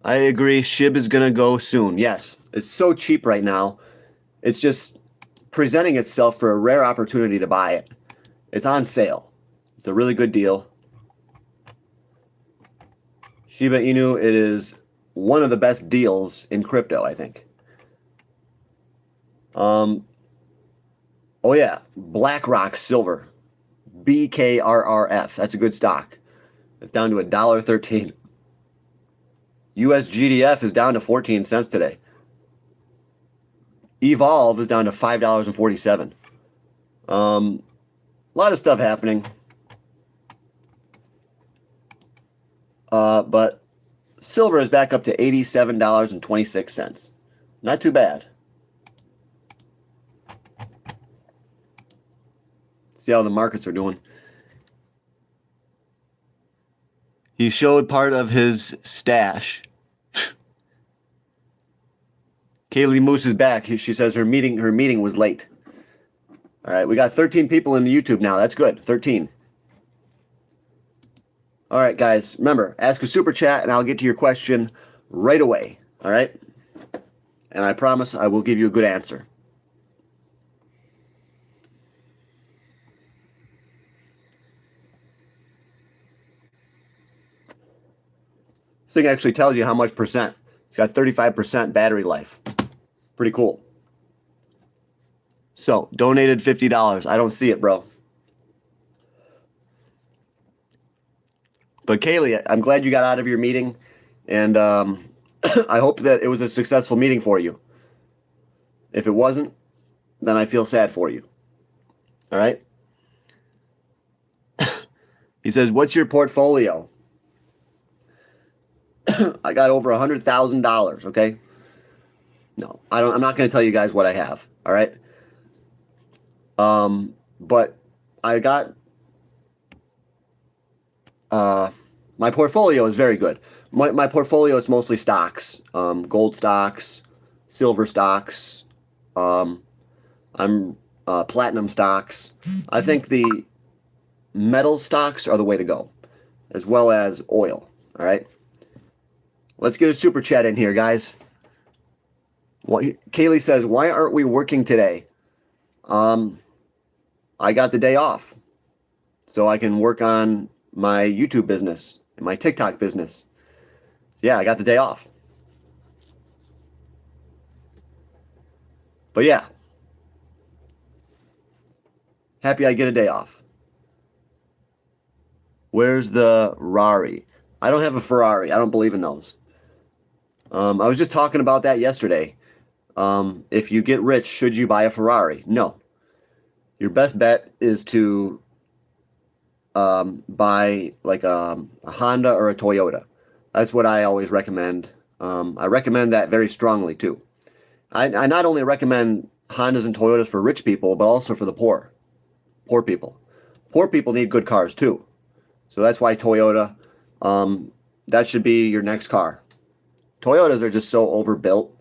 I agree. SHIB is going to go soon. Yes, it's so cheap right now. It's just presenting itself for a rare opportunity to buy it. It's on sale. It's a really good deal. Shiba Inu, it is one of the best deals in crypto, I think. Oh yeah, BlackRock Silver, BKRRF. That's a good stock. It's down to $1.13. USGDF is down to 14 cents today. Evolve is down to $5.47. A lot of stuff happening. But silver is back up to $87.26. Not too bad. See how the markets are doing. He showed part of his stash. Kaylee Moose is back. She says her meeting was late. All right, we got 13 people in the YouTube now. That's good. 13. All right, guys. Remember, ask a super chat and I'll get to your question right away. All right? And I promise I will give you a good answer. This thing actually tells you how much percent. It's got 35% battery life. Pretty cool. So, donated $50. I don't see it, bro. But Kaylee, I'm glad you got out of your meeting. And I hope that it was a successful meeting for you. If it wasn't, then I feel sad for you. All right? He says, what's your portfolio? I got over $100,000, okay? No, I'm not going to tell you guys what I have, all right? But I got my portfolio is very good. My portfolio is mostly stocks, gold stocks, silver stocks, platinum stocks. I think the metal stocks are the way to go, as well as oil, all right? Let's get a super chat in here, guys. Kaylee says, why aren't we working today? I got the day off, so I can work on my YouTube business and my TikTok business. Yeah, I got the day off. But yeah, happy I get a day off. Where's the Rari? I don't have a Ferrari. I don't believe in those. I was just talking about that yesterday. If you get rich, should you buy a Ferrari? No. Your best bet is to buy like a Honda or a Toyota. That's what I always recommend. I recommend that very strongly too. I not only recommend Hondas and Toyotas for rich people, but also for the poor. Poor people. Poor people need good cars too. So that's why Toyota, that should be your next car. Toyotas are just so overbuilt.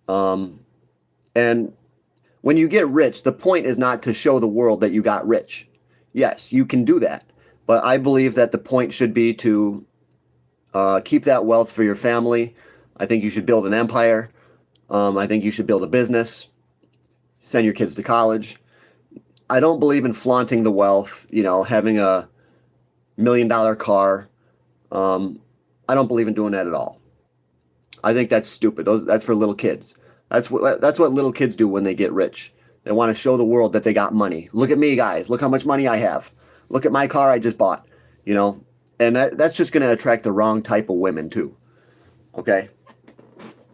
And when you get rich, the point is not to show the world that you got rich. Yes, you can do that. But I believe that the point should be to keep that wealth for your family. I think you should build an empire. I think you should build a business. Send your kids to college. I don't believe in flaunting the wealth, having a $1 million car. I don't believe in doing that at all. I think that's stupid. That's for little kids. That's what little kids do when they get rich. They want to show the world that they got money. Look at me, guys. Look how much money I have. Look at my car I just bought. You know, and that's just going to attract the wrong type of women too. Okay,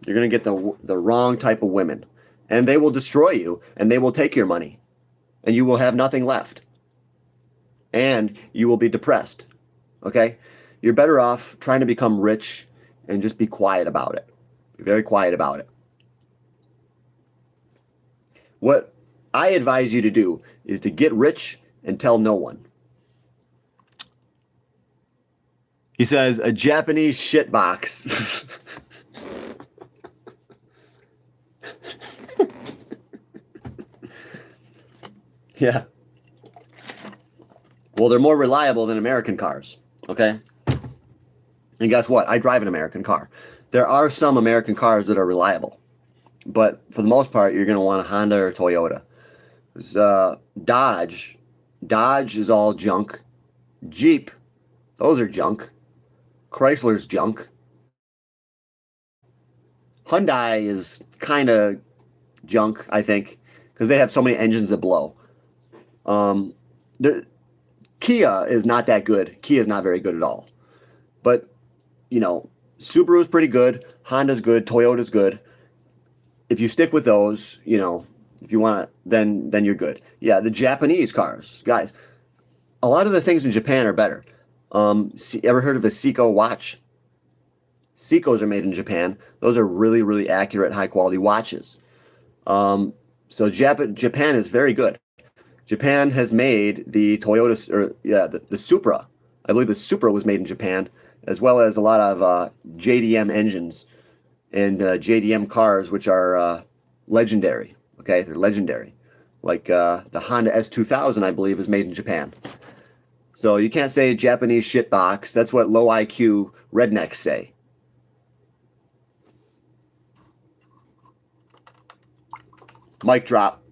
you're going to get the wrong type of women, and they will destroy you, and they will take your money, and you will have nothing left, and you will be depressed. Okay, you're better off trying to become rich and just be quiet about it. Be very quiet about it. What I advise you to do is to get rich and tell no one. He says, a Japanese shitbox. Yeah. Well, they're more reliable than American cars, okay? And guess what? I drive an American car. There are some American cars that are reliable, but for the most part, you're going to want a Honda or a Toyota. Dodge is all junk. Jeep, those are junk. Chrysler's junk. Hyundai is kind of junk, I think, because they have so many engines that blow. Kia is not that good. Kia is not very good at all. But, you know, Subaru's pretty good. Honda's good. Toyota's good. If you stick with those, you know, if you want, then you're good. Yeah, the Japanese cars, guys. A lot of the things in Japan are better. Ever heard of a Seiko watch? Seikos are made in Japan. Those are really, really accurate, high-quality watches. So Japan is very good. Japan has made the Toyota, the Supra. I believe the Supra was made in Japan, as well as a lot of JDM engines and JDM cars, which are legendary. Okay, they're legendary. Like the Honda S2000, I believe, is made in Japan. So you can't say Japanese shitbox. That's what low IQ rednecks say. Mic drop.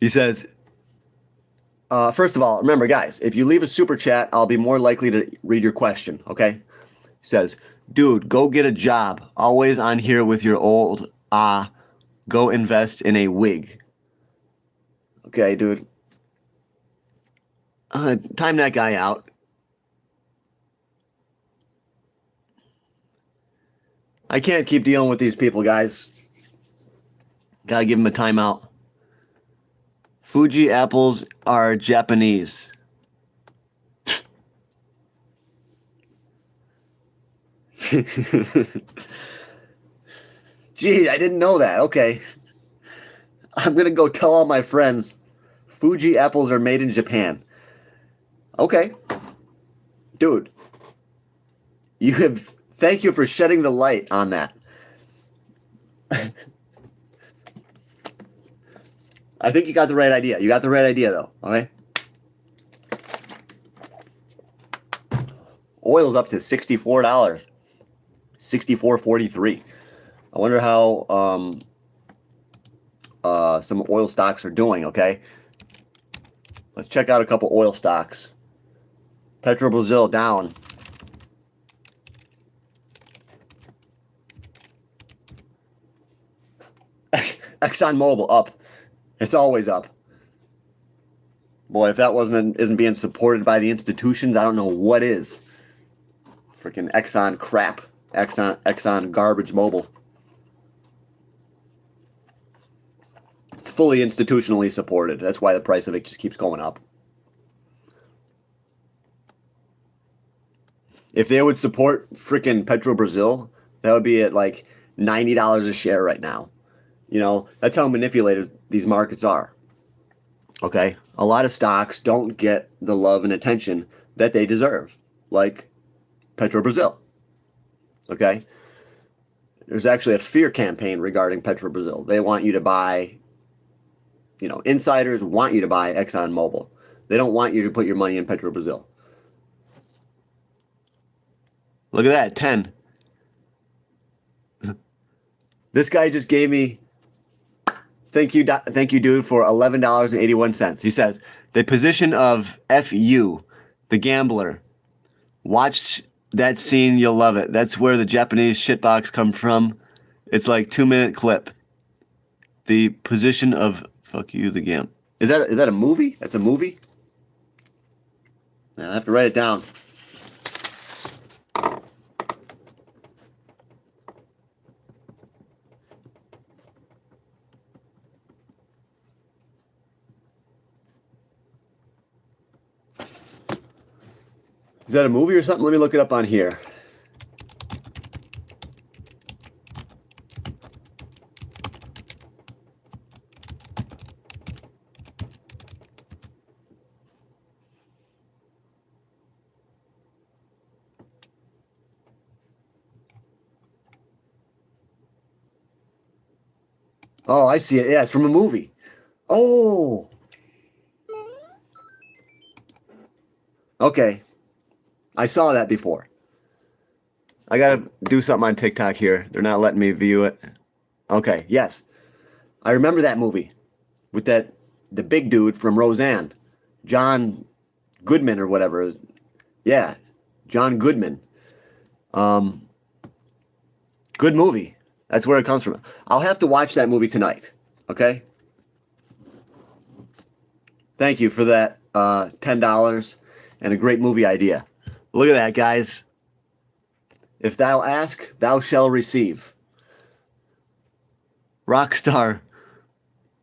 He says, first of all, remember, guys, if you leave a super chat, I'll be more likely to read your question, okay? He says, dude, go get a job. Always on here with your old, go invest in a wig. Okay, dude. Time that guy out. I can't keep dealing with these people, guys. Gotta give him a timeout. Fuji apples are Japanese. Gee, I didn't know that. Okay. I'm going to go tell all my friends Fuji apples are made in Japan. Okay. Dude. Thank you for shedding the light on that. I think you got the right idea. You got the right idea, though. Okay. Oil's up to $64. $64.43. I wonder how some oil stocks are doing. Okay. Let's check out a couple oil stocks. Brazil down. ExxonMobil up. It's always up. Boy, if that isn't being supported by the institutions, I don't know what is. Freaking Exxon crap. Exxon garbage mobile. It's fully institutionally supported. That's why the price of it just keeps going up. If they would support freaking Brazil, that would be at like $90 a share right now. You know, that's how manipulated these markets are. Okay? A lot of stocks don't get the love and attention that they deserve, like Brazil. Okay? There's actually a fear campaign regarding Brazil. They want you to buy, you know, insiders want you to buy ExxonMobil. They don't want you to put your money in Brazil. Look at that, 10. This guy just gave me, thank you, dude, for $11.81. He says, the position of FU, the gambler, Watch that scene, you'll love it. That's where the Japanese shitbox come from. It's like 2-minute clip. The position of fuck you, the game. Is that a movie? That's a movie? I have to write it down. Is that a movie or something? Let me look it up on here. Oh, I see it. Yeah, it's from a movie. Oh. Okay. I saw that before. I gotta do something on TikTok here. They're not letting me view it. Okay, yes. I remember that movie with the big dude from Roseanne. John Goodman or whatever. Yeah, John Goodman. Good movie. That's where it comes from. I'll have to watch that movie tonight. Okay? Thank you for that $10 and a great movie idea. Look at that, guys. If thou ask, thou shall receive. Rockstar,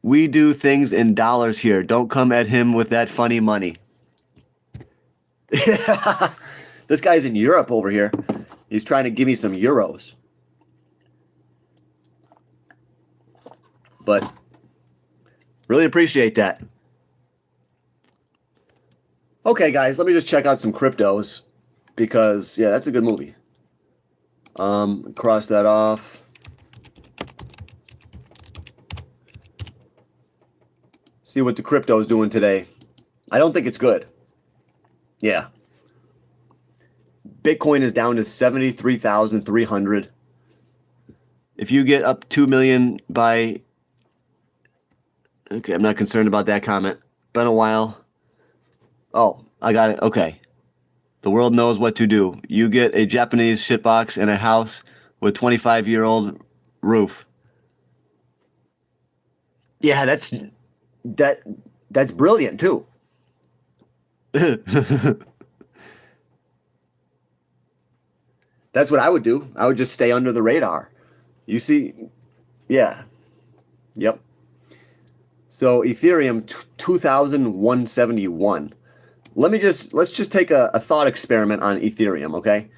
we do things in dollars here. Don't come at him with that funny money. This guy's in Europe over here. He's trying to give me some euros. But really appreciate that. Okay, guys, let me just check out some cryptos because, yeah, that's a good movie. Cross that off. See what the crypto is doing today. I don't think it's good. Yeah. Bitcoin is down to 73,300. If you get up 2 million by... Okay, I'm not concerned about that comment. Been a while. Oh, I got it. Okay. The world knows what to do. You get a Japanese shitbox and a house with 25-year-old roof. Yeah, that's brilliant too. That's what I would do. I would just stay under the radar. You see, yeah. Yep. So Ethereum 2,171. Let's just take a thought experiment on Ethereum, okay?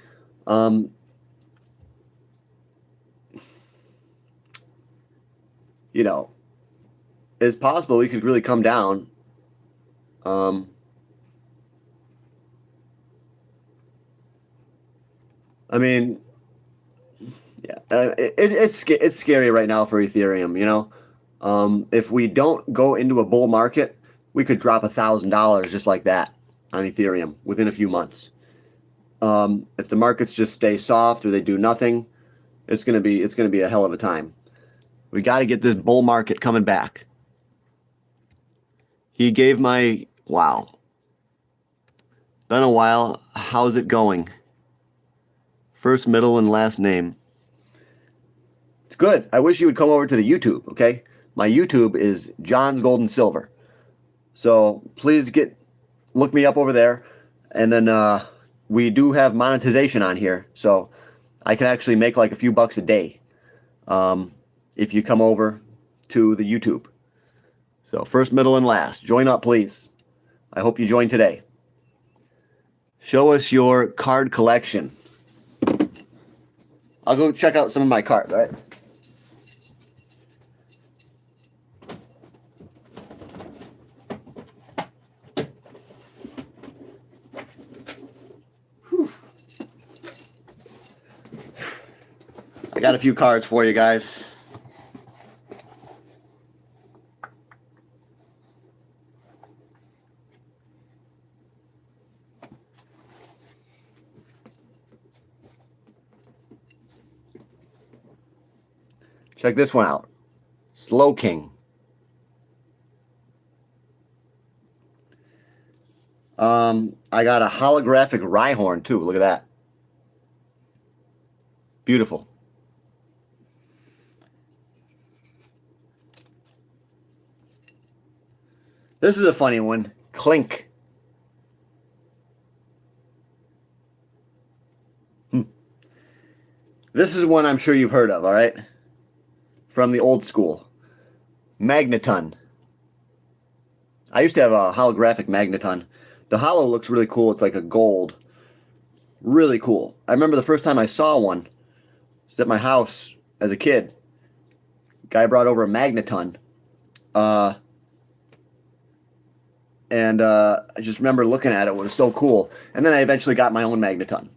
You know, it's possible we could really come down. I mean, yeah, it's scary right now for Ethereum, you know? If we don't go into a bull market, we could drop $1,000 just like that on Ethereum within a few months. If the markets just stay soft or they do nothing, it's gonna be a hell of a time. We got to get this bull market coming back. He gave my wow. Been a while. How's it going? First, middle, and last name. It's good. I wish you would come over to the YouTube, okay? My YouTube is John's Gold and Silver. So please look me up over there. And then we do have monetization on here. So I can actually make like a few bucks a day if you come over to the YouTube. So first, middle, and last. Join up, please. I hope you join today. Show us your card collection. I'll go check out some of my cards, all right? I got a few cards for you guys. Check this one out. Slow King. I got a holographic Rhyhorn too. Look at that. Beautiful. This is a funny one. Clink. This is one I'm sure you've heard of, all right? From the old school. Magneton. I used to have a holographic Magneton. The holo looks really cool. It's like a gold. Really cool. I remember the first time I saw one. It was at my house as a kid. Guy brought over a Magneton. And I just remember looking at it. It was so cool. And then I eventually got my own Magneton.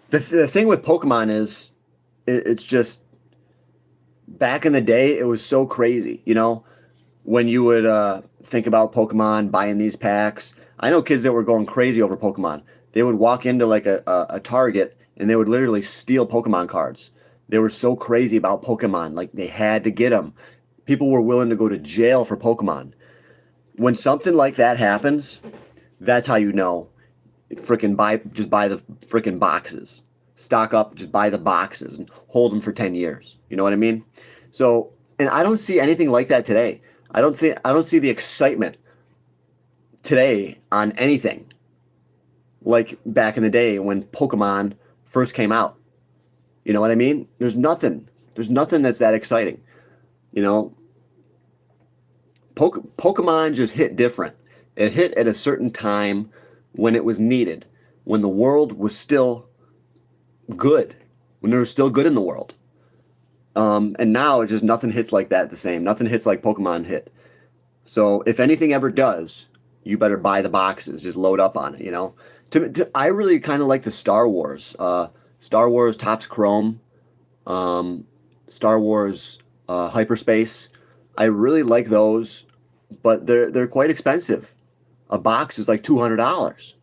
The thing with Pokemon is it's just back in the day it was so crazy, you know, when you would think about Pokemon buying these packs. I know kids that were going crazy over Pokemon. They would walk into like a Target and they would literally steal Pokemon cards. They were so crazy about Pokemon, like they had to get them. People were willing to go to jail for Pokemon. When something like that happens, that's how you know. Just buy the freaking boxes. Stock up, just buy the boxes and hold them for 10 years. You know what I mean? So, and I don't see anything like that today. I don't see the excitement today on anything like back in the day when Pokemon first came out. You know what I mean? There's nothing. There's nothing that's that exciting. You know, Pokemon just hit different. It hit at a certain time when it was needed, when the world was still good, when there was still good in the world. And now it just nothing hits like that the same. Nothing hits like Pokemon hit. So if anything ever does, you better buy the boxes. Just load up on it, you know. I really kind of like the Star Wars. Star Wars Topps Chrome. Star Wars Hyperspace. I really like those, but they're quite expensive. A box is like $200.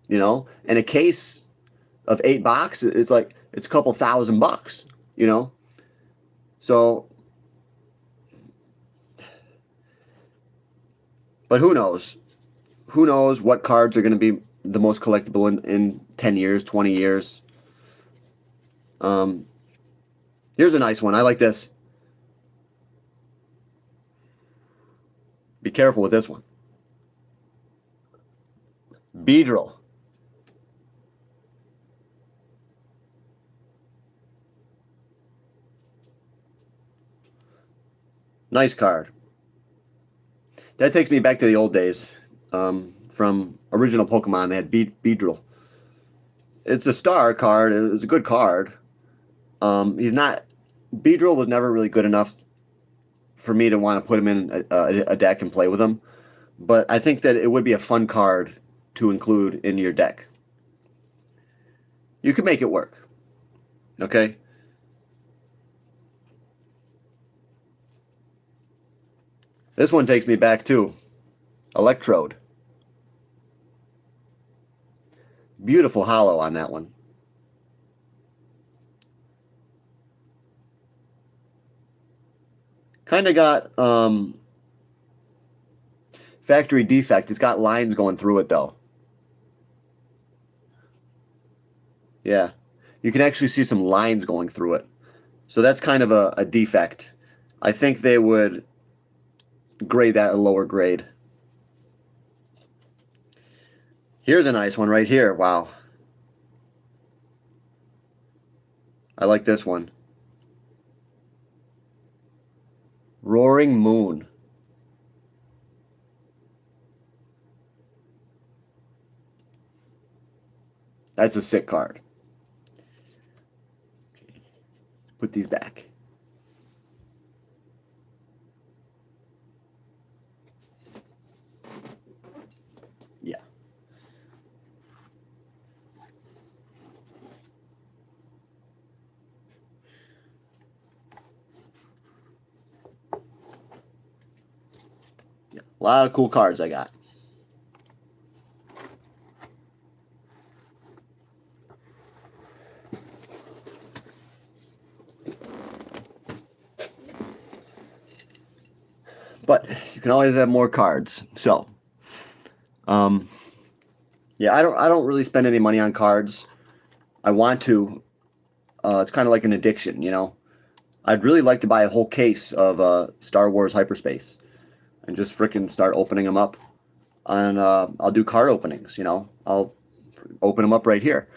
You know, and a case of 8 boxes is like it's a couple $1,000. You know, so. But who knows? Who knows what cards are going to be the most collectible in 10 years, 20 years? Here's a nice one. I like this. Be careful with this one. Beedrill. Nice card. That takes me back to the old days. From original Pokemon, they had Beedrill. It's a star card. It's a good card. He's not. Beedrill was never really good enough for me to want to put him in a deck and play with him. But I think that it would be a fun card to include in your deck. You could make it work. Okay? This one takes me back to Electrode. Beautiful holo on that one. Kind of got factory defect. It's got lines going through it though. Yeah. You can actually see some lines going through it. So that's kind of a defect. I think they would grade that a lower grade. Here's a nice one right here. Wow. I like this one. Roaring Moon. That's a sick card. Put these back. Yeah. Yeah. A lot of cool cards I got. but you can always have more cards. So, yeah, I don't really spend any money on cards. I want to. It's kind of like an addiction, you know. I'd really like to buy a whole case of Star Wars Hyperspace and just frickin' start opening them up. And I'll do card openings, you know. I'll open them up right here.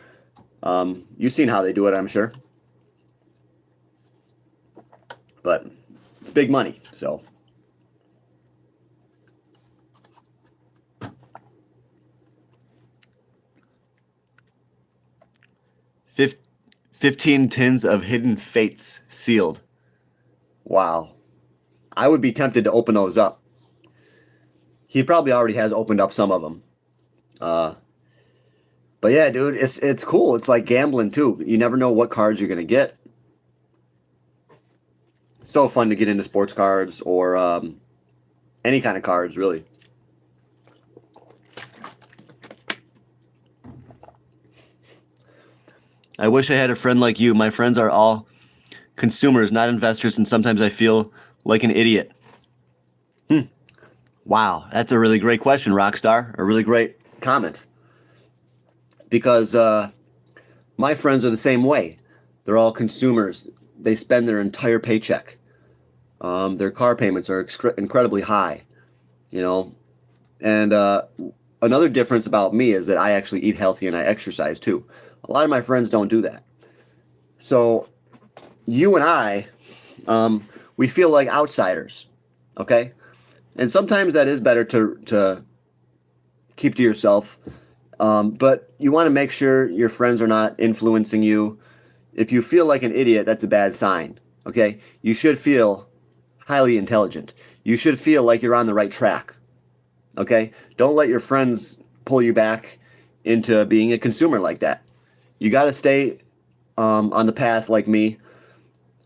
You've seen how they do it, I'm sure. But it's big money, so. Fif 15 tins of Hidden Fates sealed. Wow. I would be tempted to open those up. He probably already has opened up some of them. But yeah, dude, it's cool. It's like gambling too. You never know what cards you're gonna get. So fun to get into sports cards or any kind of cards, really. I wish I had a friend like you. My friends are all consumers, not investors, and sometimes I feel like an idiot. Wow, that's a really great question, Rockstar. A really great comment. Because my friends are the same way. They're all consumers. They spend their entire paycheck. Their car payments are incredibly high, you know. And another difference about me is that I actually eat healthy and I exercise too. A lot of my friends don't do that. So you and I, we feel like outsiders, okay? And sometimes that is better to keep to yourself. But you want to make sure your friends are not influencing you. If you feel like an idiot, that's a bad sign, okay? You should feel highly intelligent. You should feel like you're on the right track, okay? Don't let your friends pull you back into being a consumer like that. You got to stay on the path like me,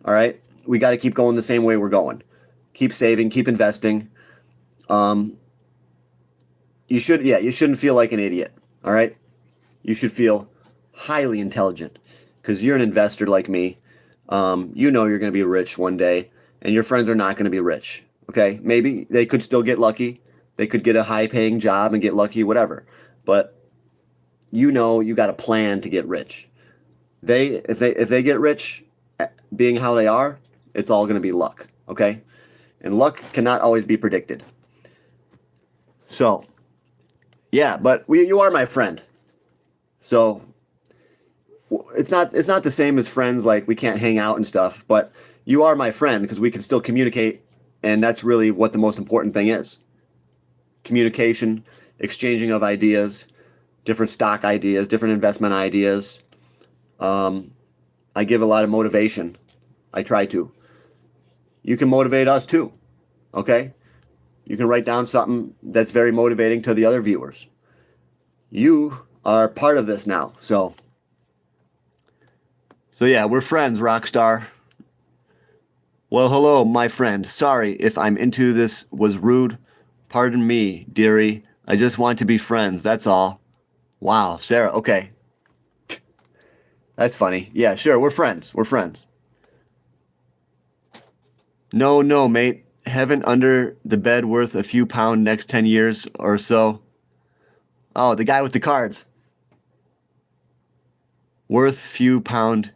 all right? We got to keep going the same way we're going. Keep saving, keep investing. You shouldn't feel like an idiot, all right? You should feel highly intelligent because you're an investor like me. You know you're going to be rich one day, and your friends are not going to be rich, okay? Maybe they could still get lucky. They could get a high-paying job and get lucky, whatever. But you know you got a plan to get rich. If they get rich, being how they are, it's all going to be luck, okay? And luck cannot always be predicted. So, yeah, but you are my friend. So it's not the same as friends, like we can't hang out and stuff, but you are my friend because we can still communicate, and that's really what the most important thing is. Communication, exchanging of ideas, different stock ideas, different investment ideas. I give a lot of motivation. I try to. You can motivate us too, okay? You can write down something that's very motivating to the other viewers. You are part of this now, so yeah, we're friends, Rockstar. Well, hello, my friend. Sorry if I'm into this was rude. Pardon me, dearie. I just want to be friends, that's all. Wow, Sarah, okay. That's funny. Yeah, sure, we're friends. We're friends. No, mate. Heaven under the bed worth a few pound next 10 years or so. Oh, the guy with the cards. Worth few pound.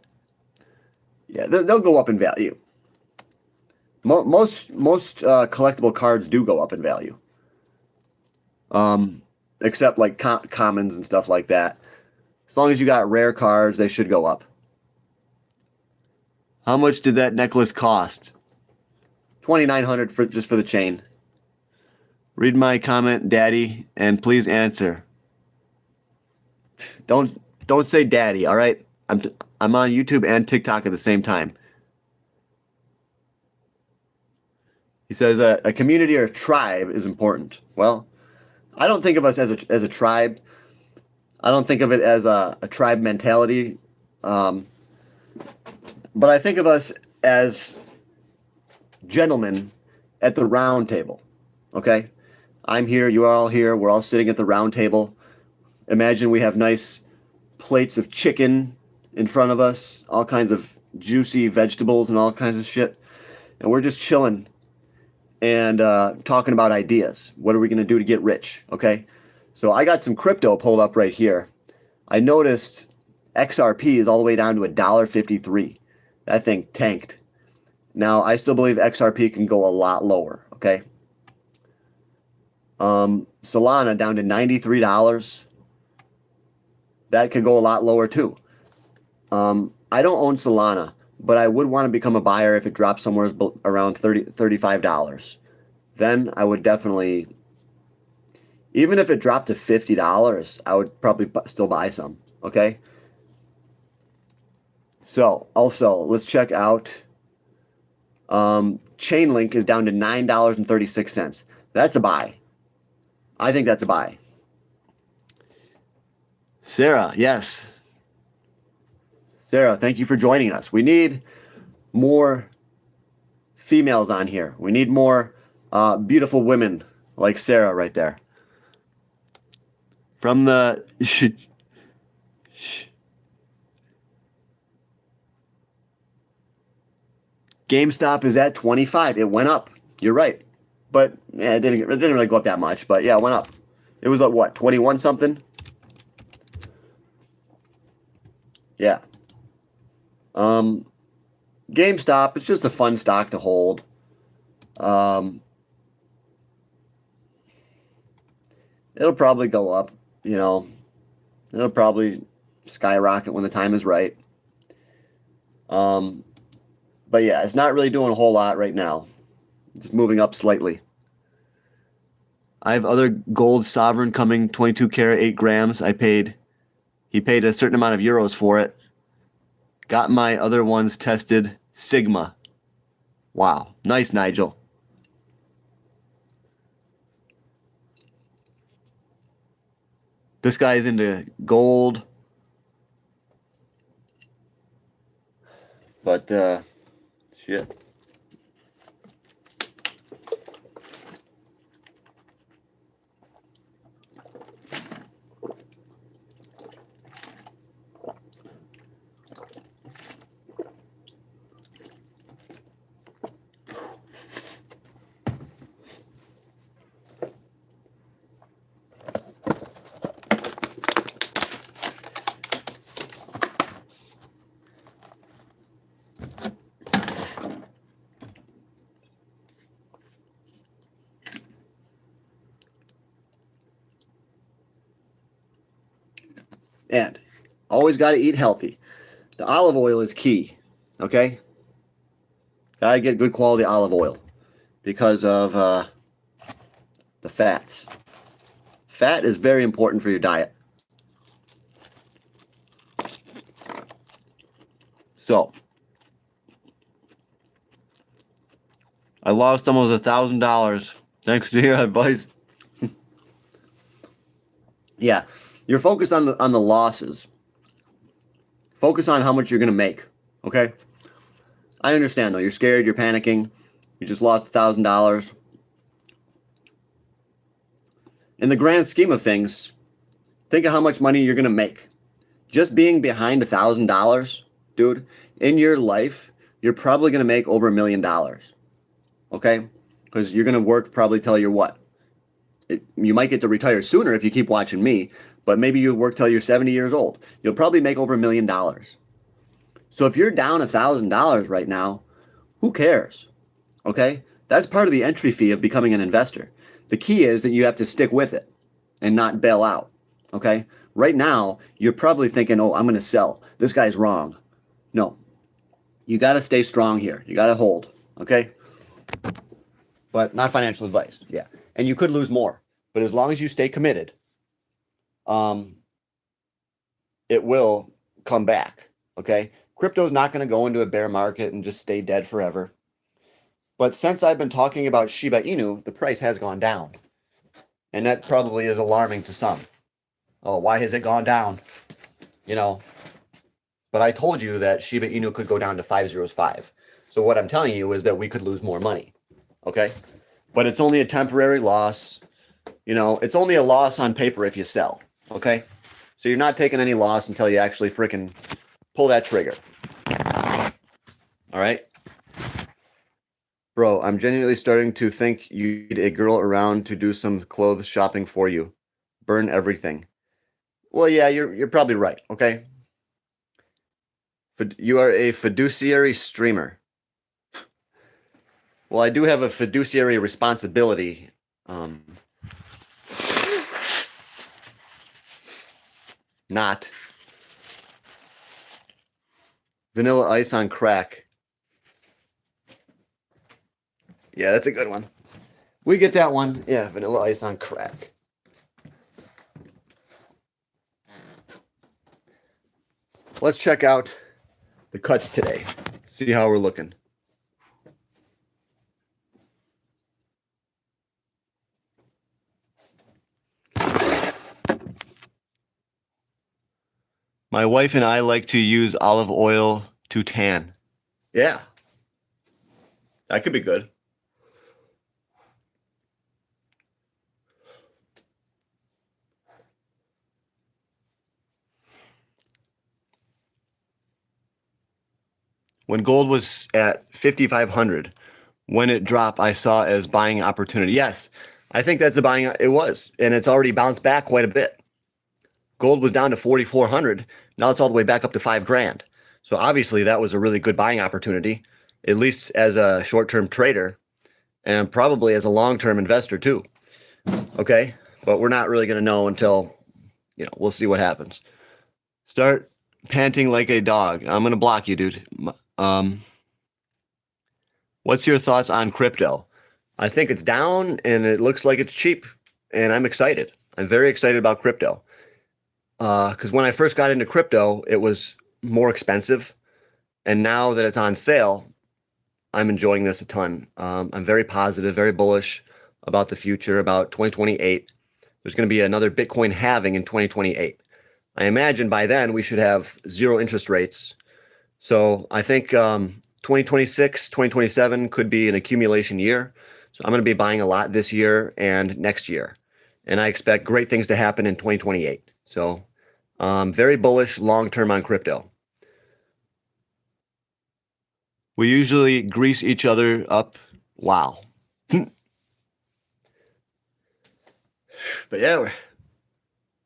Yeah, they'll go up in value. Most collectible cards do go up in value. Except like commons and stuff like that. As long as you got rare cards, they should go up. How much did that necklace cost? $2,900 for just for the chain. Read my comment, Daddy, and please answer. Don't say Daddy, all right? I'm on YouTube and TikTok at the same time. He says a community or a tribe is important. Well, I don't think of us as a tribe. I don't think of it as a tribe mentality. But I think of us as gentlemen at the round table. Okay? I'm here, you are all here, we're all sitting at the round table. Imagine we have nice plates of chicken in front of us, all kinds of juicy vegetables and all kinds of shit. And we're just chilling. and talking about ideas. What are we going to do to get rich? Okay. So I got some crypto pulled up right here. I noticed XRP is all the way down to $1.53. That thing tanked. Now, I still believe XRP can go a lot lower. Okay. Solana down to $93. That could go a lot lower too. I don't own Solana, but I would want to become a buyer if it drops somewhere around $35. Then I would definitely, even if it dropped to $50, I would probably still buy some. Okay. So also let's check out. Chainlink is down to $9.36. That's a buy. I think that's a buy. Sarah, yes. Sarah, thank you for joining us. We need more females on here. We need more beautiful women like Sarah right there. From the... GameStop is at 25. It went up. You're right. But yeah, it didn't really go up that much. But yeah, it went up. It was like what, 21 something? Yeah. GameStop, it's just a fun stock to hold. It'll probably go up, you know. It'll probably skyrocket when the time is right. But yeah, it's not really doing a whole lot right now. Just moving up slightly. I have other gold sovereign coming, 22 karat, 8 grams. He paid a certain amount of euros for it. Got my other ones tested, Sigma. Wow, nice, Nigel. This guy's into gold. But, shit. And always got to eat healthy. The olive oil is key, okay? Got to get good quality olive oil because of the fats. Fat is very important for your diet. So, I lost almost $1,000 thanks to your advice. Yeah. You're focused on the losses. Focus on how much you're going to make, okay? I understand, though. You're scared. You're panicking. You just lost $1,000. In the grand scheme of things, think of how much money you're going to make. Just being behind $1,000, dude, in your life, you're probably going to make over $1 million, okay? Because you're going to work probably till you're what? You might get to retire sooner if you keep watching me. But maybe you work till you're 70 years old. You'll probably make over $1 million. So if you're down $1,000 right now, who cares? Okay? That's part of the entry fee of becoming an investor. The key is that you have to stick with it and not bail out. Okay? Right now, you're probably thinking, oh, I'm going to sell. This guy's wrong. No. You got to stay strong here. You got to hold. Okay? But not financial advice. Yeah. And you could lose more. But as long as you stay committed, it will come back, okay? Crypto's not going to go into a bear market and just stay dead forever. But since I've been talking about Shiba Inu, the price has gone down. And that probably is alarming to some. Oh, why has it gone down? You know, but I told you that Shiba Inu could go down to 505. So what I'm telling you is that we could lose more money, okay? But it's only a temporary loss. You know, it's only a loss on paper if you sell. Okay? So you're not taking any loss until you actually freaking pull that trigger. All right? Bro, I'm genuinely starting to think you need a girl around to do some clothes shopping for you. Burn everything. Well, yeah, you're probably right, okay? You are a fiduciary streamer. Well, I do have a fiduciary responsibility. Um, Not vanilla ice on crack. Yeah, that's a good one. We get that one. Yeah, vanilla ice on crack. Let's check out the cuts today. See how we're looking. My wife and I like to use olive oil to tan. Yeah, that could be good. When gold was at 5,500, when it dropped, I saw as buying opportunity. Yes, I think that's a buying. It was, and it's already bounced back quite a bit. Gold was down to 4,400. Now it's all the way back up to $5,000. So obviously that was a really good buying opportunity, at least as a short-term trader, and probably as a long-term investor too. Okay, but we're not really going to know until, we'll see what happens. Start panting like a dog. I'm going to block you, dude. What's your thoughts on crypto? I think it's down and it looks like it's cheap, and I'm excited. I'm very excited about crypto. Because when I first got into crypto, it was more expensive. And now that it's on sale, I'm enjoying this a ton. I'm very positive, very bullish about the future, about 2028. There's going to be another Bitcoin halving in 2028. I imagine by then we should have zero interest rates. So I think 2026, 2027 could be an accumulation year. So I'm going to be buying a lot this year and next year. And I expect great things to happen in 2028. So very bullish long-term on crypto. We usually grease each other up. Wow. But yeah, we're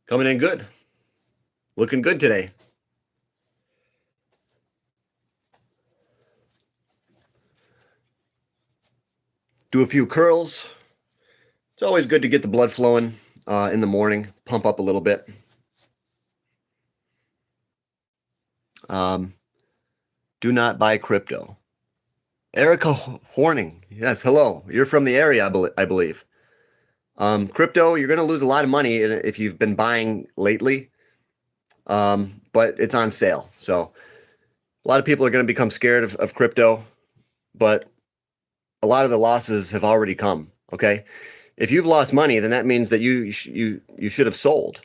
coming in good. Looking good today. Do a few curls. It's always good to get the blood flowing in the morning, pump up a little bit. Do not buy crypto. Erica Horning. Yes, hello. You're from the area, I believe. Crypto, you're going to lose a lot of money if you've been buying lately, but it's on sale. So a lot of people are going to become scared of crypto, but a lot of the losses have already come. Okay, if you've lost money, then that means that you should have sold.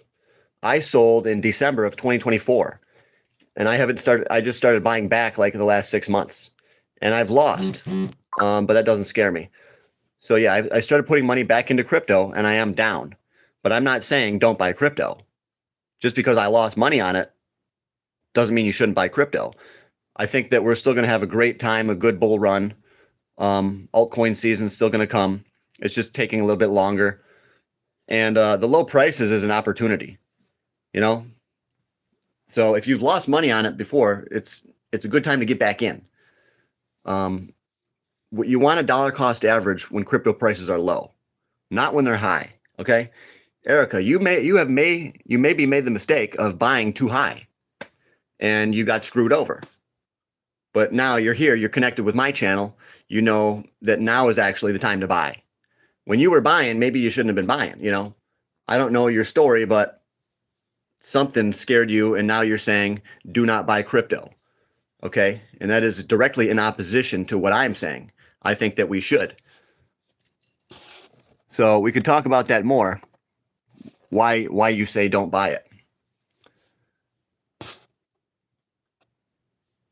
I sold in December of 2024, and I just started buying back like in the last 6 months, and I've lost, but that doesn't scare me. So yeah, I started putting money back into crypto, and I am down, but I'm not saying don't buy crypto. Just because I lost money on it doesn't mean you shouldn't buy crypto. I think that we're still going to have a great time, a good bull run. Altcoin season's still going to come. It's just taking a little bit longer. And the low prices is an opportunity, you know? So if you've lost money on it before, it's a good time to get back in. You want a dollar cost average when crypto prices are low, not when they're high. Okay? Erica, you may be made the mistake of buying too high and you got screwed over. But now you're here, you're connected with my channel. You know that now is actually the time to buy. When you were buying, maybe you shouldn't have been buying, you know? I don't know your story, but something scared you and now you're saying do not buy crypto. Okay? And that is directly in opposition to what I'm saying. I think that we should. So we could talk about that more. Why you say don't buy it.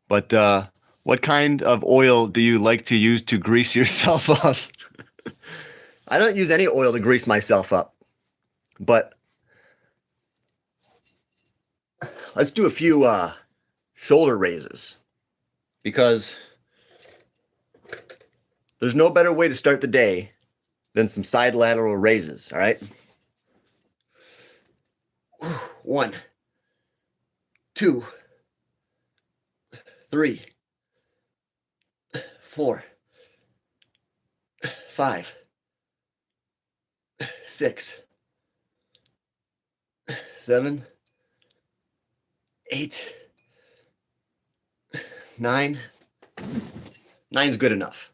But what kind of oil do you like to use to grease yourself up? I don't use any oil to grease myself up. But let's do a few shoulder raises. Because There's no better way to start the day than some side lateral raises, all right? 1, 2, 3, 4, 5, 6, 7, 8, 9. 9's good enough.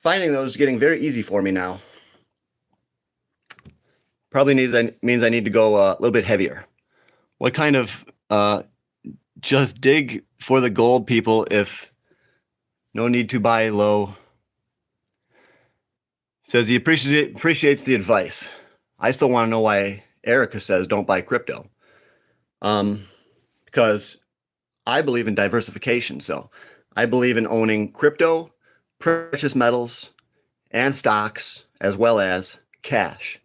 Finding those is getting very easy for me now. Probably means I need to go a little bit heavier. What kind of just dig for the gold, people, if no need to buy low? Says he appreciates the advice. I still want to know why Erica says don't buy crypto. Because I believe in diversification. So I believe in owning crypto, precious metals, and stocks, as well as cash.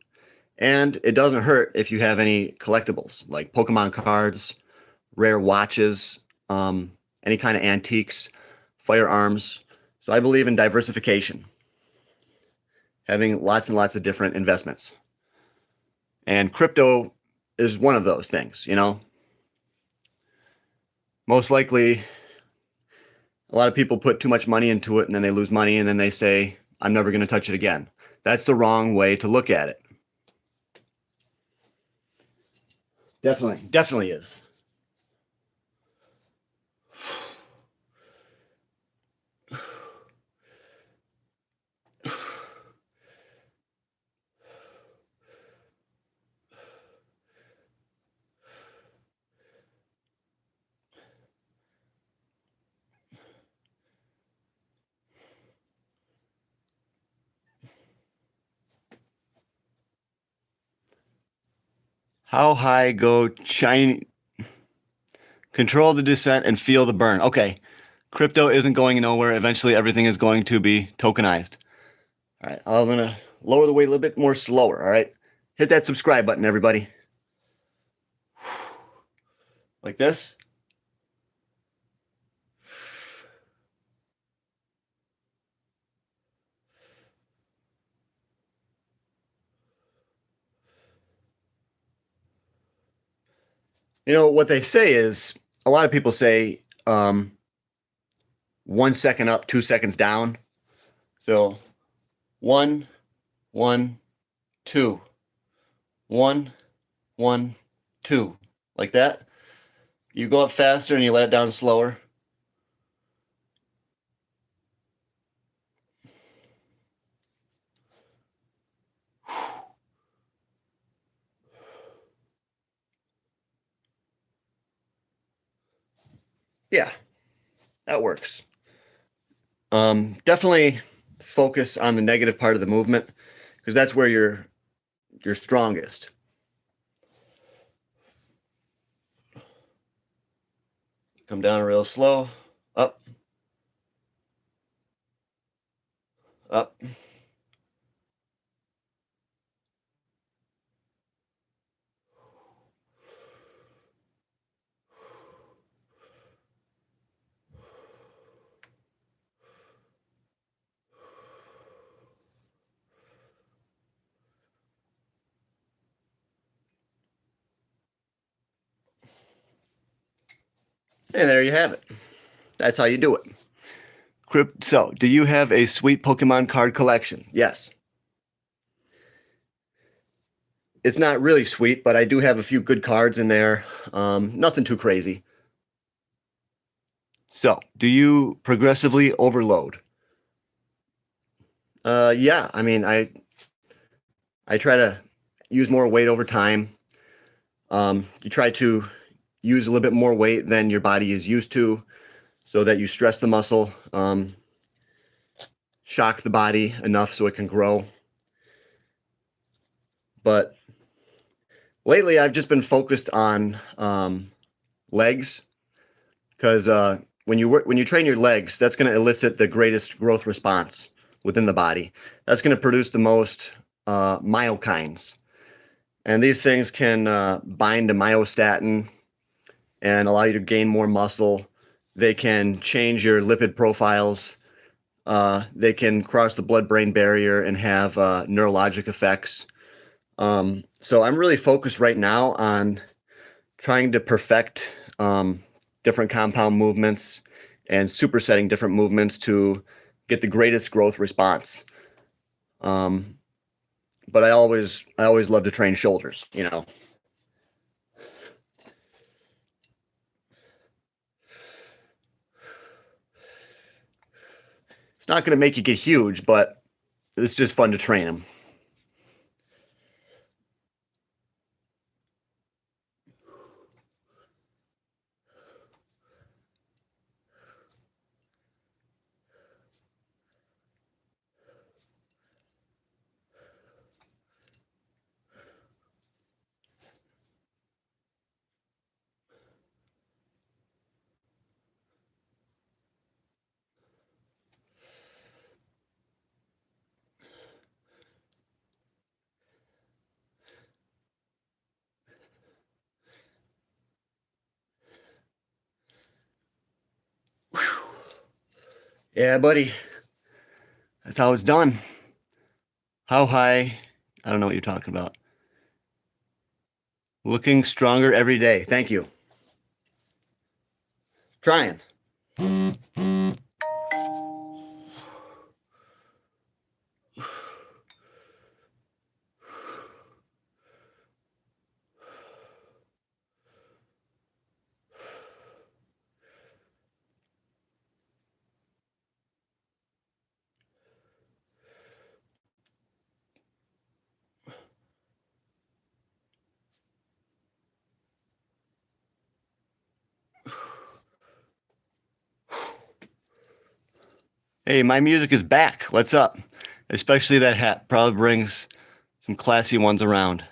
And it doesn't hurt if you have any collectibles like Pokemon cards, rare watches, any kind of antiques, firearms. So I believe in diversification, having lots and lots of different investments. And crypto is one of those things, you know. Most likely, a lot of people put too much money into it and then they lose money and then they say, I'm never going to touch it again. That's the wrong way to look at it. Definitely is. How high go China? Control the descent and feel the burn. Okay. Crypto isn't going nowhere. Eventually, everything is going to be tokenized. All right. I'm going to lower the weight a little bit more slower. All right. Hit that subscribe button, everybody. Like this. You know, what they say is, a lot of people say 1 second up, 2 seconds down. So 1, 1, 2, 1, 1, 2, like that. You go up faster and you let it down slower. Yeah, that works. Definitely focus on the negative part of the movement because that's where you're strongest. Come down real slow, up, up. And there you have it. That's how you do it. So, do you have a sweet Pokemon card collection? Yes. It's not really sweet, but I do have a few good cards in there. Nothing too crazy. So, do you progressively overload? Yeah. I mean, I try to use more weight over time. You try to use a little bit more weight than your body is used to, so that you stress the muscle, shock the body enough so it can grow. But lately, I've just been focused on legs because when you train your legs, that's going to elicit the greatest growth response within the body. That's going to produce the most myokines, and these things can bind to myostatin and allow you to gain more muscle. They can change your lipid profiles. They can cross the blood-brain barrier and have neurologic effects. So I'm really focused right now on trying to perfect different compound movements and supersetting different movements to get the greatest growth response. But I always love to train shoulders, you know. It's not going to make you get huge, but it's just fun to train them. Yeah, buddy. That's how it's done. How high? I don't know what you're talking about. Looking stronger every day. Thank you. Trying. Hey, my music is back. What's up? Especially that hat. Probably brings some classy ones around.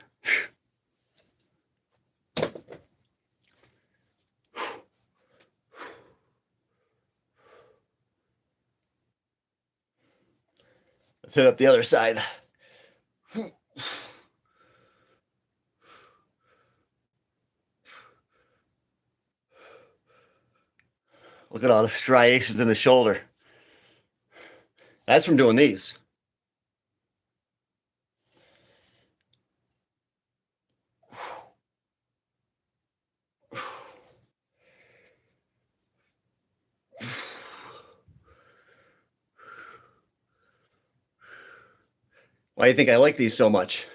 Let's hit up the other side. Look at all the striations in the shoulder. That's from doing these. Why do you think I like these so much?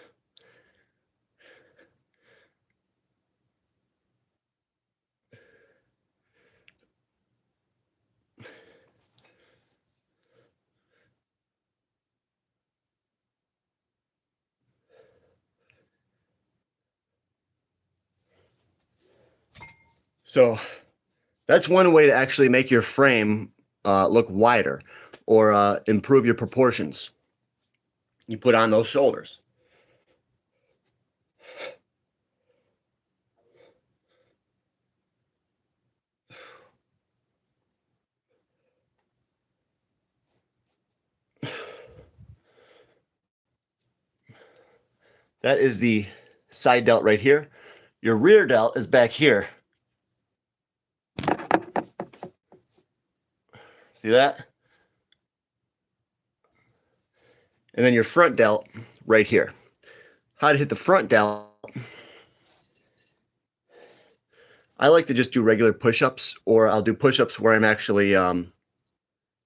So that's one way to actually make your frame look wider or improve your proportions. You put on those shoulders. That is the side delt right here. Your rear delt is back here. See that? And then your front delt right here. How to hit the front delt? I like to just do regular push-ups, or I'll do push-ups where I'm actually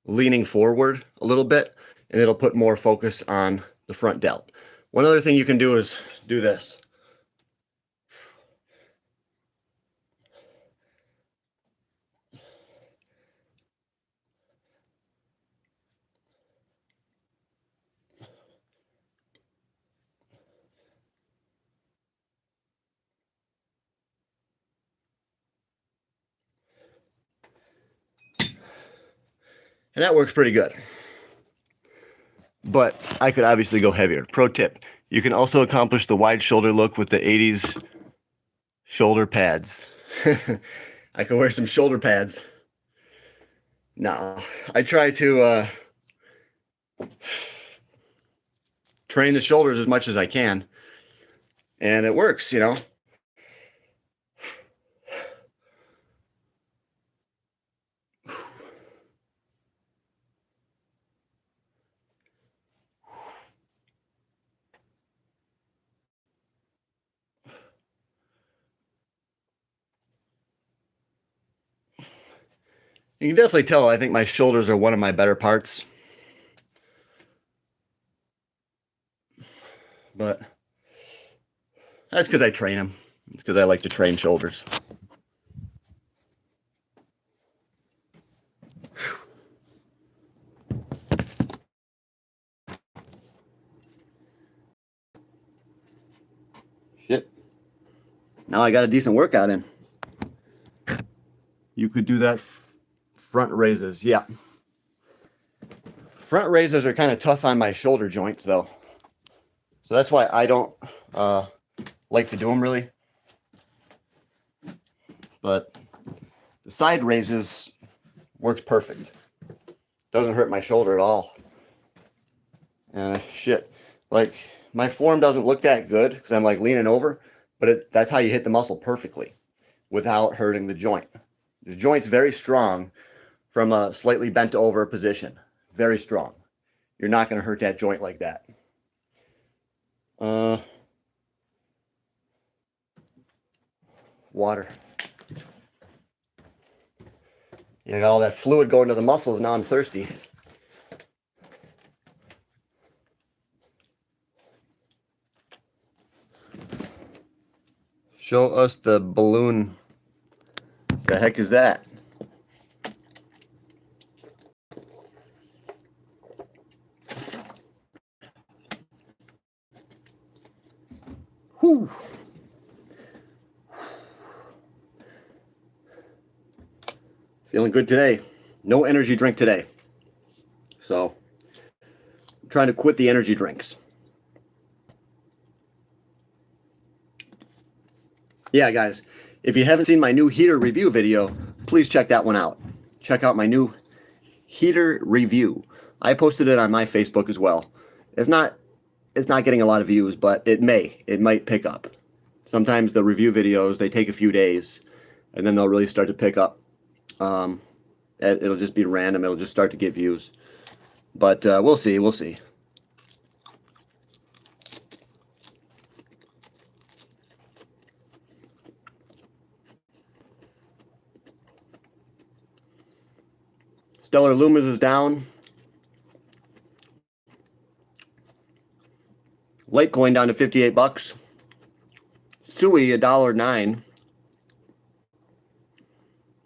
leaning forward a little bit, and it'll put more focus on the front delt. One other thing you can do is do this. And that works pretty good. but I could obviously go heavier. Pro tip, you can also accomplish the wide shoulder look with the 80s shoulder pads. I could wear some shoulder pads. No, I try to train the shoulders as much as I can, and it works, you know. You can definitely tell I think my shoulders are one of my better parts. But that's because I train them. It's because I like to train shoulders. Shit. Now I got a decent workout in. You could do that front raises. Yeah. Front raises are kind of tough on my shoulder joints, though. So that's why I don't like to do them, really. But the side raises works perfect. Doesn't hurt my shoulder at all. Shit. Like, my form doesn't look that good because I'm like leaning over, but that's how you hit the muscle perfectly without hurting the joint. The joint's very strong from a slightly bent over position. Very strong. You're not going to hurt that joint like that. Water. Yeah, I got all that fluid going to the muscles. Now I'm thirsty. Show us the balloon. The heck is that? Whew. Feeling good today. No energy drink today. So, I'm trying to quit the energy drinks. Yeah, guys, if you haven't seen my new heater review video, please check that one out. Check out my new heater review. I posted it on my Facebook as well. If not, it's not getting a lot of views, but it might pick up. Sometimes the review videos, they take a few days, and then they'll really start to pick up. It'll just be random. It'll just start to get views. But we'll see. We'll see. Stellar Lumens is down. Litecoin down to 58 bucks. Sui $1.09.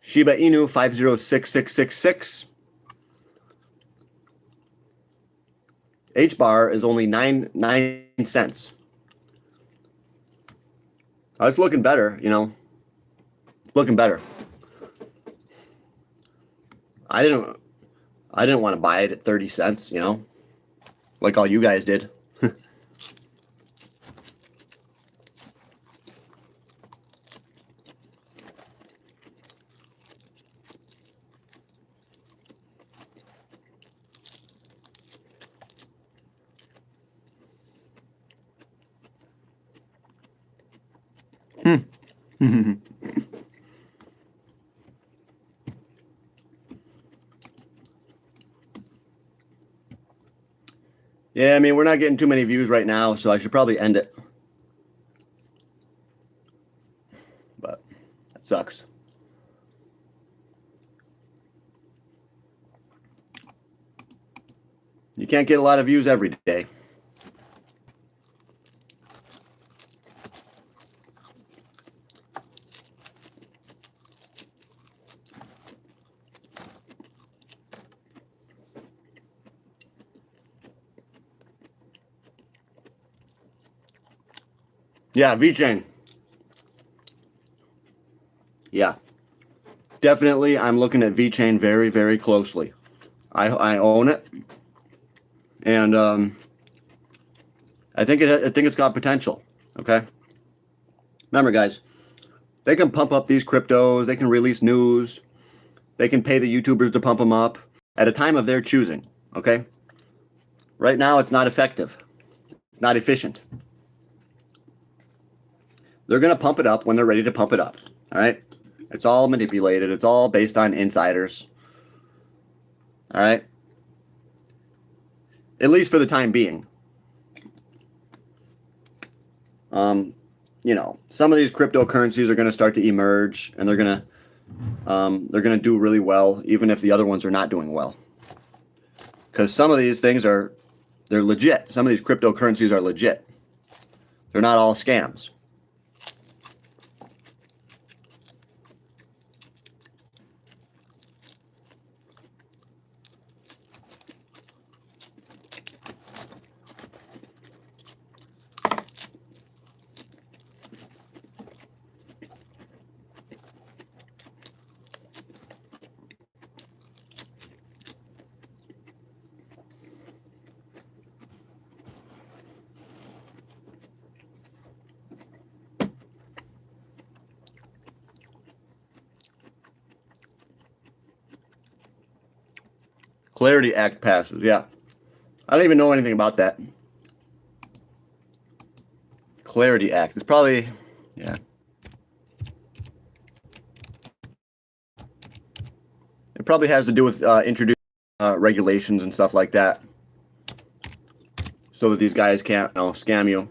Shiba Inu 506666. H bar is only 9 cents. It's looking better, you know. It's looking better. I didn't want to buy it at 30 cents, you know, like all you guys did. Yeah, I mean, we're not getting too many views right now, so I should probably end it. But that sucks. You can't get a lot of views every day. Yeah, VeChain. Yeah. Definitely, I'm looking at VeChain very, very closely. I own it. and I think it's got potential. Okay. Remember, guys, they can pump up these cryptos. They can release news. They can pay the YouTubers to pump them up at a time of their choosing. Okay. Right now, it's not effective. It's not efficient. They're going to pump it up when they're ready to pump it up. All right. It's all manipulated. It's all based on insiders. All right. At least for the time being. You know, some of these cryptocurrencies are going to start to emerge, and they're going to do really well, even if the other ones are not doing well. Because some of these things they're legit. Some of these cryptocurrencies are legit. They're not all scams. Clarity Act passes, yeah. I don't even know anything about that. Clarity Act. It's probably, yeah. It probably has to do with introducing regulations and stuff like that, so that these guys can't, scam you.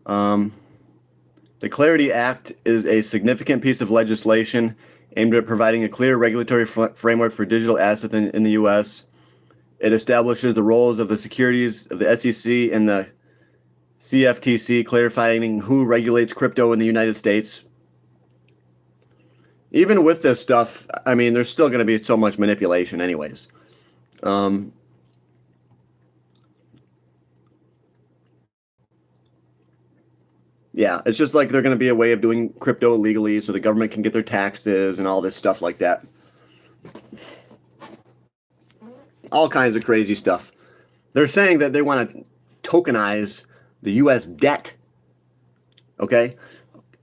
The Clarity Act is a significant piece of legislation aimed at providing a clear regulatory framework for digital assets in the U.S. It establishes the roles of the securities of the SEC and the CFTC, clarifying who regulates crypto in the United States. Even with this stuff, I mean, there's still going to be so much manipulation anyways. Yeah, it's just like they're going to be a way of doing crypto illegally so the government can get their taxes and all this stuff like that. All kinds of crazy stuff. They're saying that they want to tokenize the U.S. debt. Okay?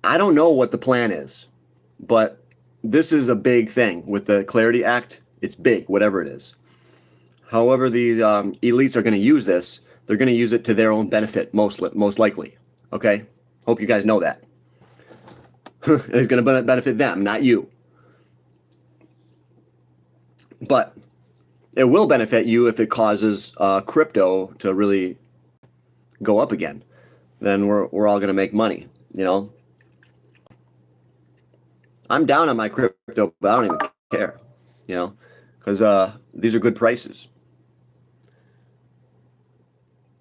I don't know what the plan is, but this is a big thing with the Clarity Act. It's big, whatever it is. However, the elites are going to use this. They're going to use it to their own benefit, most likely. Okay? Hope you guys know that. It's going to benefit them, not you. But it will benefit you if it causes crypto to really go up again. Then we're all going to make money, you know. I'm down on my crypto, but I don't even care, you know, because these are good prices.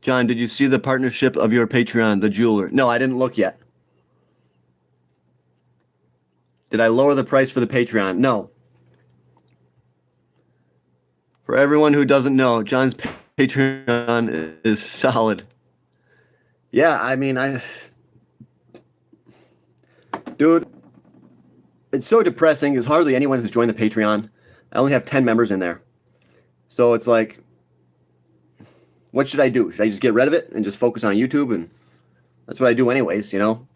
John, did you see the partnership of your Patreon, the jeweler? No, I didn't look yet. Did I lower the price for the Patreon? No. For everyone who doesn't know, John's Patreon is solid. Yeah, I mean, dude, it's so depressing because hardly anyone has joined the Patreon. I only have 10 members in there. So it's like, what should I do? Should I just get rid of it and just focus on YouTube? And that's what I do anyways, you know.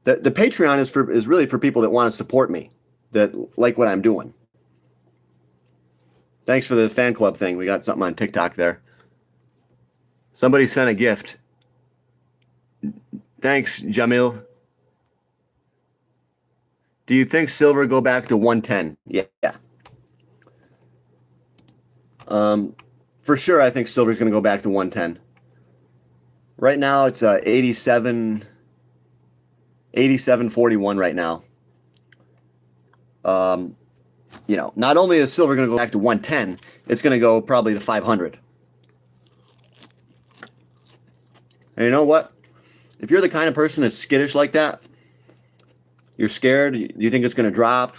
The Patreon is really for people that want to support me, that like what I'm doing. Thanks for the fan club thing. We got something on TikTok there. Somebody sent a gift. Thanks, Jamil. Do you think silver go back to 110? Yeah. For sure, I think silver's going to go back to 110. Right now, it's 87.41 right now. You know, not only is silver going to go back to 110, it's going to go probably to 500. And you know what? If you're the kind of person that's skittish like that, you're scared, you think it's going to drop,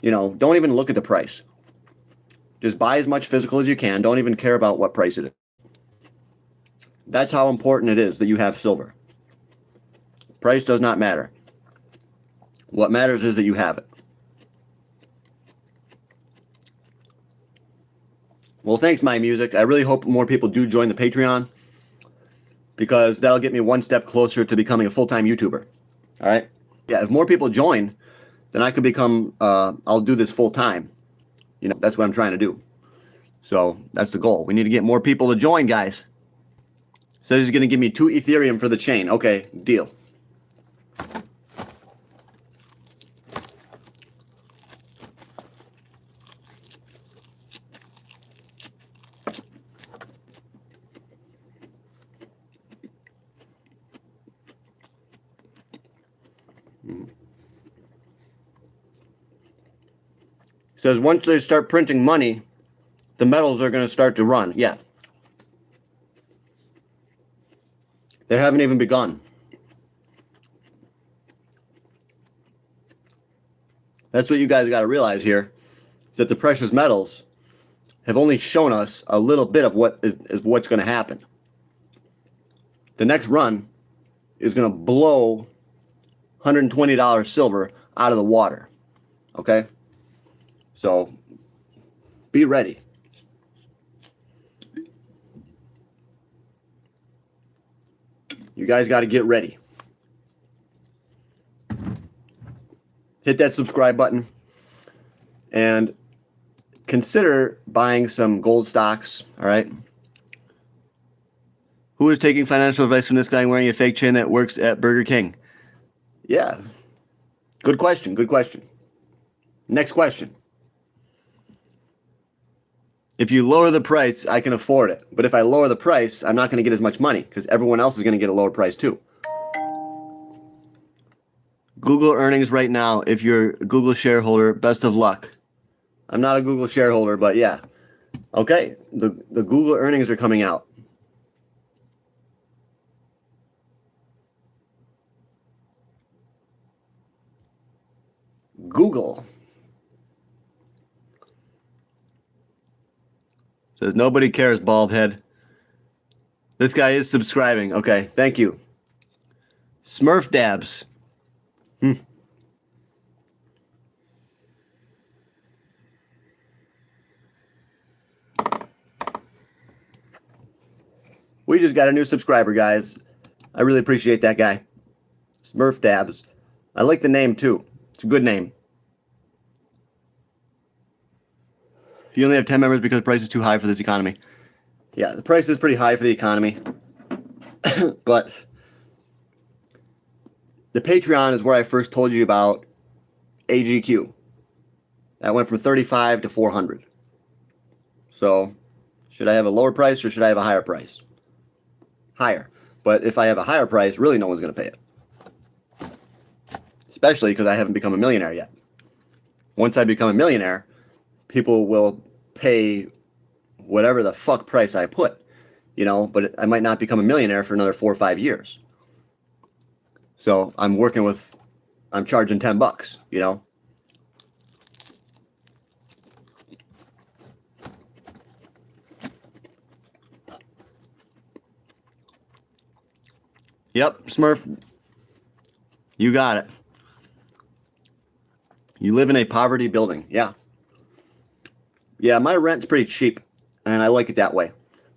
you know, don't even look at the price. Just buy as much physical as you can. Don't even care about what price it is. That's how important it is that you have silver. Price does not matter. What matters is that you have it. Well, thanks, My Music. I really hope more people do join the Patreon, because that'll get me one step closer to becoming a full-time YouTuber. All right? Yeah, if more people join, then I could become, I'll do this full-time. You know, that's what I'm trying to do. So that's the goal. We need to get more people to join, guys. Says he's going to give me 2 Ethereum for the chain. Okay, deal. Says once they start printing money, the metals are going to start to run. Yeah. They haven't even begun. That's what you guys got to realize here, is that the precious metals have only shown us a little bit of what's going to happen. The next run is going to blow $120 silver out of the water. Okay? So, be ready. You guys got to get ready. Hit that subscribe button and consider buying some gold stocks, all right? Who is taking financial advice from this guy wearing a fake chain that works at Burger King? Yeah. Good question. Good question. Next question. If you lower the price, I can afford it. But if I lower the price, I'm not going to get as much money because everyone else is going to get a lower price too. Google earnings right now. If you're a Google shareholder, best of luck. I'm not a Google shareholder, but yeah. Okay, the Google earnings are coming out. Google says nobody cares, bald head. This guy is subscribing. Okay, thank you. Smurf dabs. We just got a new subscriber, guys. I really appreciate that guy. Smurf dabs. I like the name too. It's a good name. You only have 10 members because the price is too high for this economy. Yeah, the price is pretty high for the economy. But the Patreon is where I first told you about AGQ. That went from 35 to 400. So, should I have a lower price or should I have a higher price? Higher. But if I have a higher price, really no one's going to pay it. Especially because I haven't become a millionaire yet. Once I become a millionaire, people will pay whatever the fuck price I put, you know, but I might not become a millionaire for another 4 or 5 years. So I'm charging $10, you know. Yep, Smurf, you got it. You live in a poverty building, yeah. Yeah, my rent's pretty cheap, and I like it that way.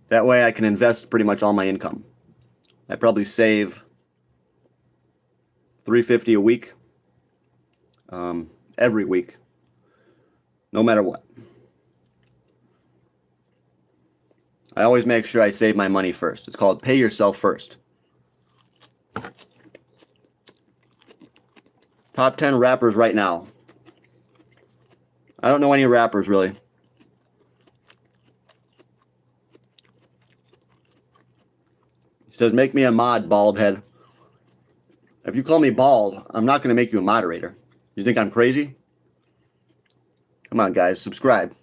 That way I can invest pretty much all my income. I probably save $350 a week, every week, no matter what. I always make sure I save my money first. It's called pay yourself first. Top 10 rappers right now. I don't know any rappers, really. He says, make me a mod, bald head. If you call me bald, I'm not going to make you a moderator. You think I'm crazy? Come on, guys, subscribe.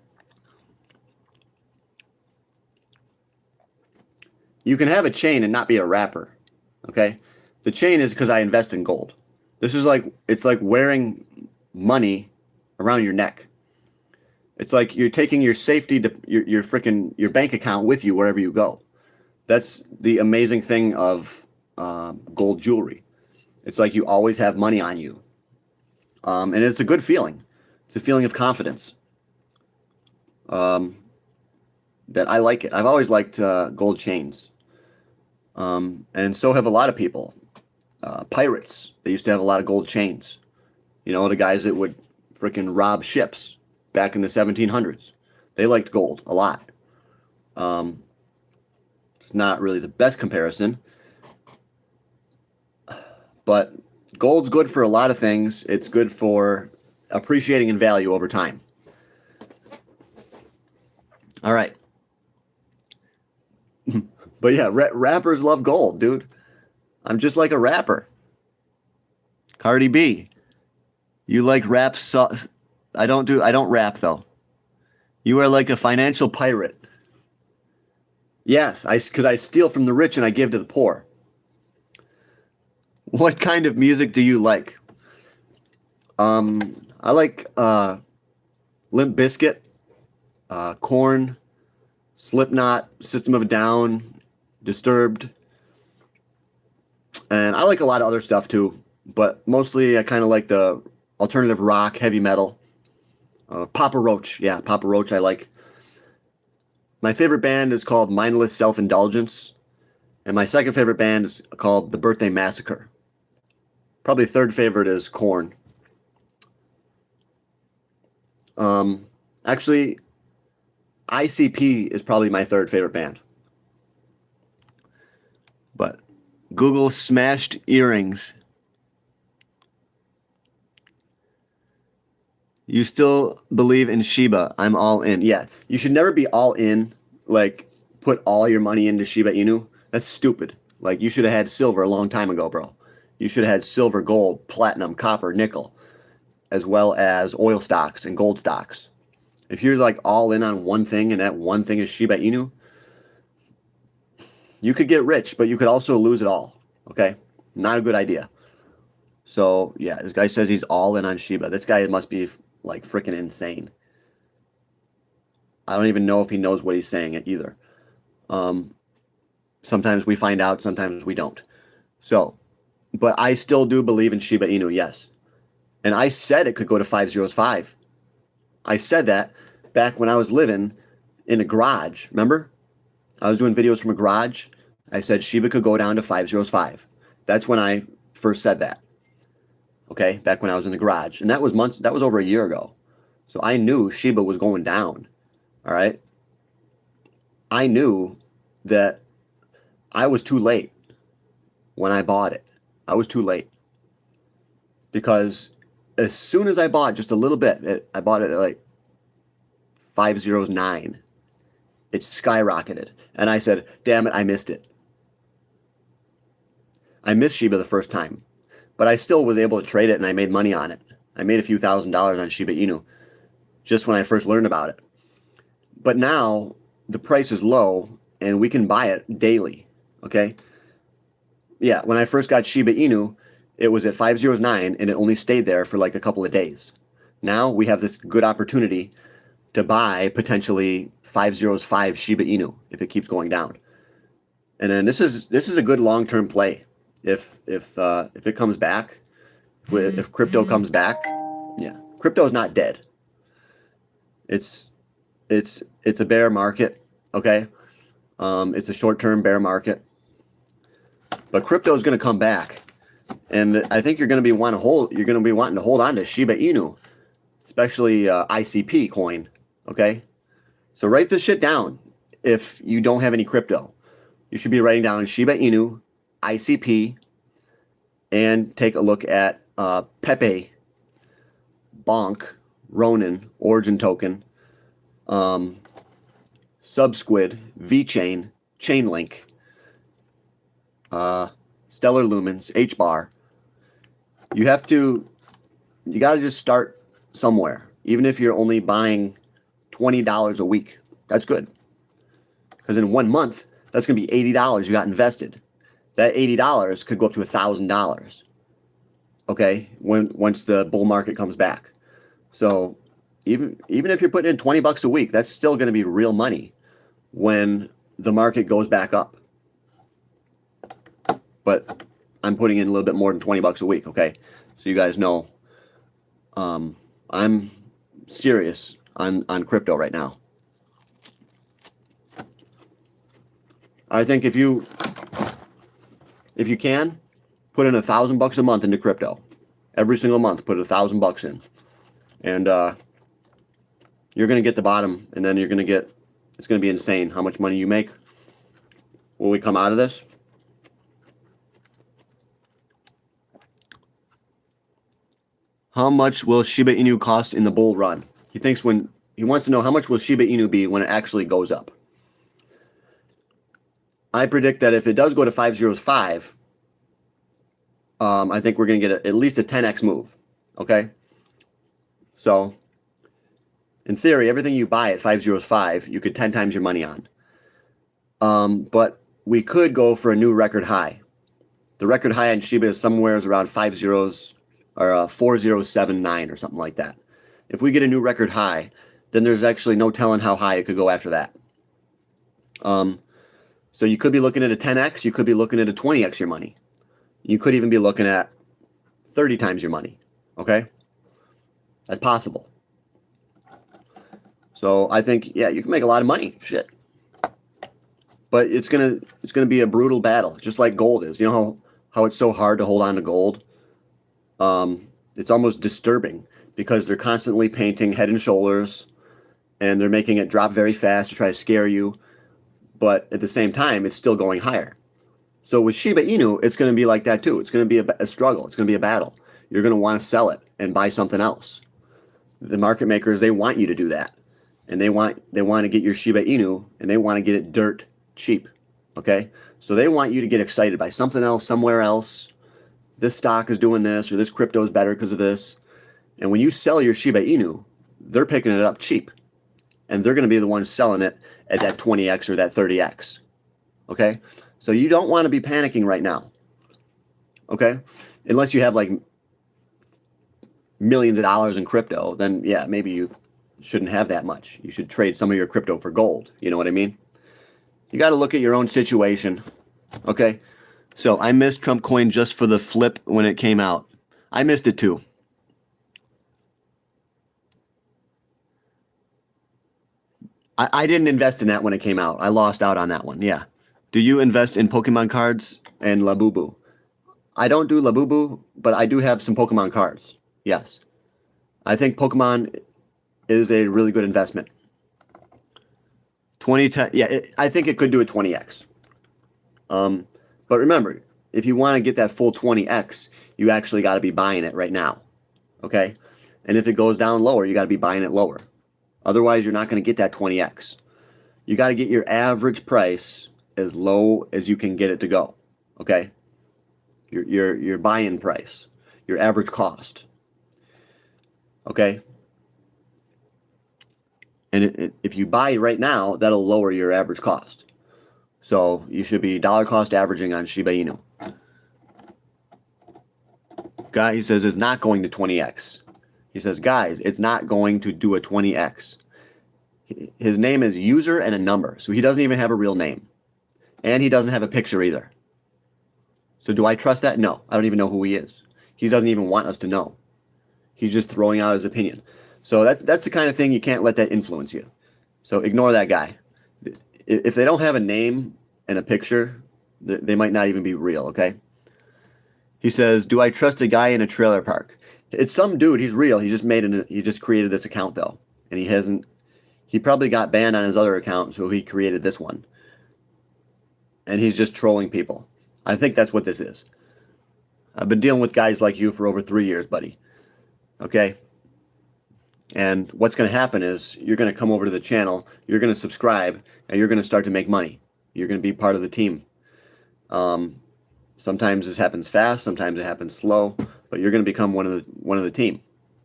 You can have a chain and not be a rapper, okay? The chain is because I invest in gold. This is like, it's like wearing money around your neck. It's like you're taking your safety, your bank account with you wherever you go. That's the amazing thing of gold jewelry. It's like you always have money on you. And it's a good feeling. It's a feeling of confidence. that I like it. I've always liked gold chains. And so have a lot of people. Pirates, they used to have a lot of gold chains. You know, the guys that would freaking rob ships back in the 1700s. They liked gold a lot. It's not really the best comparison, but gold's good for a lot of things. It's good for appreciating in value over time. All right. But yeah, rappers love gold, dude. I'm just like a rapper. Cardi B, you like rap? I don't rap though. You are like a financial pirate. Yes, because I steal from the rich and I give to the poor. What kind of music do you like? I like Limp Bizkit, Korn, Slipknot, System of a Down, Disturbed, and I like a lot of other stuff too. But mostly, I kind of like the alternative rock, heavy metal. Papa Roach, yeah, Papa Roach. I like. My favorite band is called Mindless Self-Indulgence, and my second favorite band is called The Birthday Massacre. Probably third favorite is Korn. Actually, ICP is probably my third favorite band. But Google smashed earrings. You still believe in Shiba? I'm all in. Yeah, you should never be all in, like put all your money into Shiba Inu. That's stupid. Like you should have had silver a long time ago, bro. You should have had silver, gold, platinum, copper, nickel, as well as oil stocks and gold stocks. If you're like all in on one thing and that one thing is Shiba Inu, you could get rich, but you could also lose it all. Okay? Not a good idea. So, yeah, this guy says he's all in on Shiba. This guy must be like freaking insane. I don't even know if he knows what he's saying either. Sometimes we find out, sometimes we don't. So, but I still do believe in Shiba Inu, yes. And I said it could go to 505. I said that back when I was living in a garage. Remember? I was doing videos from a garage. I said Shiba could go down to 505. That's when I first said that. Okay, back when I was in the garage. And that was over a year ago. So I knew Shiba was going down. All right? I knew that I was too late when I bought it. I was too late. Because as soon as I bought just a little bit, I bought it at like 509. It skyrocketed. And I said, damn it, I missed it. I missed Shiba the first time. But I still was able to trade it and I made money on it. I made a few $1,000s on Shiba Inu just when I first learned about it. But now the price is low and we can buy it daily. Okay? Yeah, when I first got Shiba Inu, it was at 509 and it only stayed there for like a couple of days. Now we have this good opportunity to buy potentially 505 Shiba Inu if it keeps going down. And then this is a good long-term play. If it comes back, if crypto comes back, yeah, crypto is not dead. It's a bear market, okay? It's a short-term bear market, but crypto is going to come back, and I think you're going to be wanting to hold on to Shiba Inu, especially ICP coin, okay? So write this shit down. If you don't have any crypto, you should be writing down Shiba Inu, ICP, and take a look at Pepe, Bonk, Ronin, Origin Token, Subsquid, VChain, Chainlink, Stellar Lumens, HBAR. You got to just start somewhere. Even if you're only buying $20 a week, that's good. Because in 1 month, that's going to be $80 you got invested. That $80 could go up to $1,000. Okay, once the bull market comes back. So even if you're putting in $20 a week, that's still going to be real money when the market goes back up. But I'm putting in a little bit more than $20 a week. Okay, so you guys know, I'm serious on crypto right now. I think if you can, put in $1,000 a month into crypto. Every single month, put $1,000 in, and you're gonna get the bottom, and then you're gonna get. It's gonna be insane how much money you make when we come out of this. How much will Shiba Inu cost in the bull run? He wants to know how much will Shiba Inu be when it actually goes up. I predict that if it does go to 505, I think we're going to get at least a 10x move. Okay? So, in theory, everything you buy at 505, you could 10 times your money on. But we could go for a new record high. The record high on Shiba is somewhere around 4079 or something like that. If we get a new record high, then there's actually no telling how high it could go after that. So you could be looking at a 10x, you could be looking at a 20x your money. You could even be looking at 30 times your money. Okay? That's possible. So I think, yeah, you can make a lot of money. Shit. But it's gonna be a brutal battle, just like gold is. You know how it's so hard to hold on to gold? It's almost disturbing because they're constantly painting head and shoulders, and they're making it drop very fast to try to scare you. But at the same time, it's still going higher. So with Shiba Inu, it's going to be like that too. It's going to be a struggle. It's going to be a battle. You're going to want to sell it and buy something else. The market makers, they want you to do that. And they want to get your Shiba Inu, and they want to get it dirt cheap. Okay? So they want you to get excited by something else, somewhere else. This stock is doing this, or this crypto is better because of this. And when you sell your Shiba Inu, they're picking it up cheap. And they're going to be the ones selling it at that 20x or that 30x. Okay? So you don't want to be panicking right now. Okay? Unless you have like millions of dollars in crypto, then yeah, maybe you shouldn't have that much. You should trade some of your crypto for gold. You know what I mean? You got to look at your own situation. Okay? So I missed Trump coin just for the flip when it came out. I missed it too. I didn't invest in that when it came out. I lost out on that one. Yeah. Do you invest in Pokemon cards and Labubu? I don't do Labubu, but I do have some Pokemon cards. Yes. I think Pokemon is a really good investment. 2010, yeah, I think it could do a 20x. But remember, if you want to get that full 20x, you actually got to be buying it right now. Okay? And if it goes down lower, you got to be buying it lower. Otherwise, you're not going to get that 20x. You got to get your average price as low as you can get it to go. Okay? Your buy-in price, your average cost. Okay? And if you buy right now, that'll lower your average cost. So you should be dollar cost averaging on Shiba Inu. Guy, he says, is not going to 20x. He says, guys, it's not going to do a 20x. His name is user and a number. So he doesn't even have a real name. And he doesn't have a picture either. So do I trust that? No. I don't even know who he is. He doesn't even want us to know. He's just throwing out his opinion. So that's the kind of thing you can't let that influence you. So ignore that guy. If they don't have a name and a picture, they might not even be real, okay? He says, do I trust a guy in a trailer park? It's some dude. He's real. He just created this account, though. And he probably got banned on his other account, so he created this one. And he's just trolling people. I think that's what this is. I've been dealing with guys like you for over 3 years, buddy. Okay? And what's going to happen is you're going to come over to the channel, you're going to subscribe, and you're going to start to make money. You're going to be part of the team. Sometimes this happens fast, sometimes it happens slow, but you're going to become one of the team.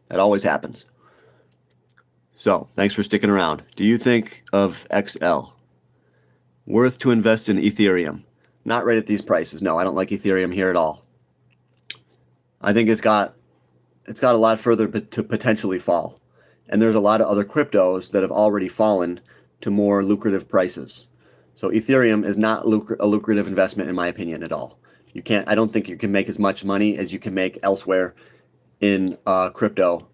That always happens. So, thanks for sticking around. Do you think of XL? Worth to invest in Ethereum? Not right at these prices. No, I don't like Ethereum here at all. I think it's got a lot further to potentially fall. And there's a lot of other cryptos that have already fallen to more lucrative prices. So Ethereum is not a lucrative investment in my opinion at all. I don't think you can make as much money as you can make elsewhere in crypto.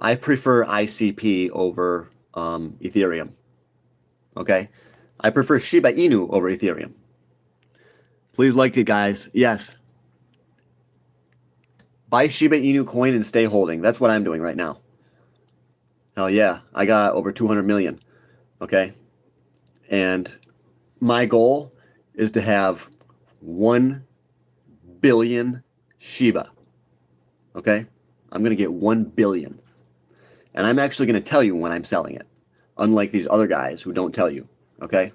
I prefer ICP over Ethereum. Okay? I prefer Shiba Inu over Ethereum. Please like it, guys. Yes. Buy Shiba Inu coin and stay holding. That's what I'm doing right now. Hell yeah. I got over 200 million. Okay. And my goal is to have 1 billion Shiba. Okay. I'm going to get 1 billion. And I'm actually going to tell you when I'm selling it. Unlike these other guys who don't tell you. Okay.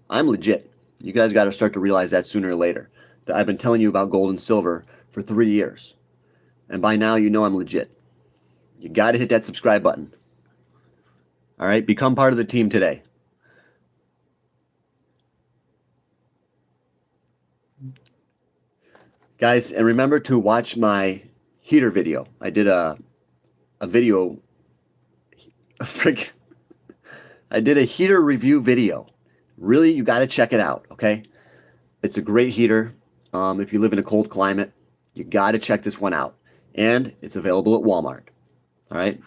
I'm legit. You guys got to start to realize that sooner or later. That I've been telling you about gold and silver for 3 years. And by now, you know I'm legit. You got to hit that subscribe button. All right? Become part of the team today. Guys, and remember to watch my heater video. I did a video. I did a heater review video. Really, you got to check it out, okay? It's a great heater. If you live in a cold climate, you got to check this one out. And it's available at Walmart. All right?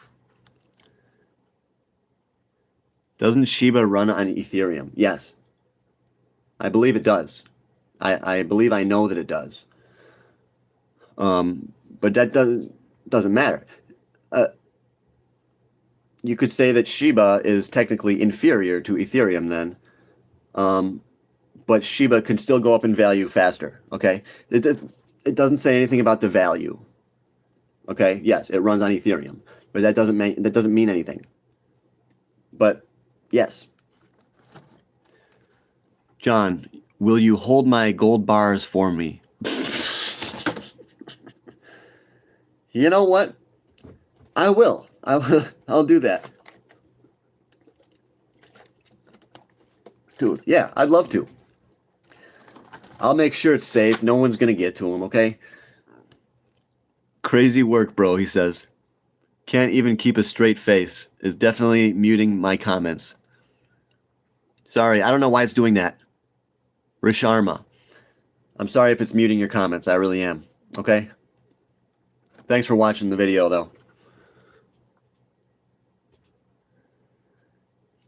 Doesn't Shiba run on Ethereum? Yes. I believe it does. I believe I know that it does. But that doesn't matter. You could say that Shiba is technically inferior to Ethereum then. But Shiba can still go up in value faster, okay? It doesn't say anything about the value. Okay, yes, it runs on Ethereum, but that doesn't mean anything. But yes. John, will you hold my gold bars for me? You know what? I will. I'll do that. Dude, yeah, I'd love to. I'll make sure it's safe. No one's going to get to them, okay? Crazy work, bro, he says. Can't even keep a straight face. Is definitely muting my comments. Sorry, I don't know why it's doing that. Risharma. I'm sorry if it's muting your comments. I really am. Okay? Thanks for watching the video, though.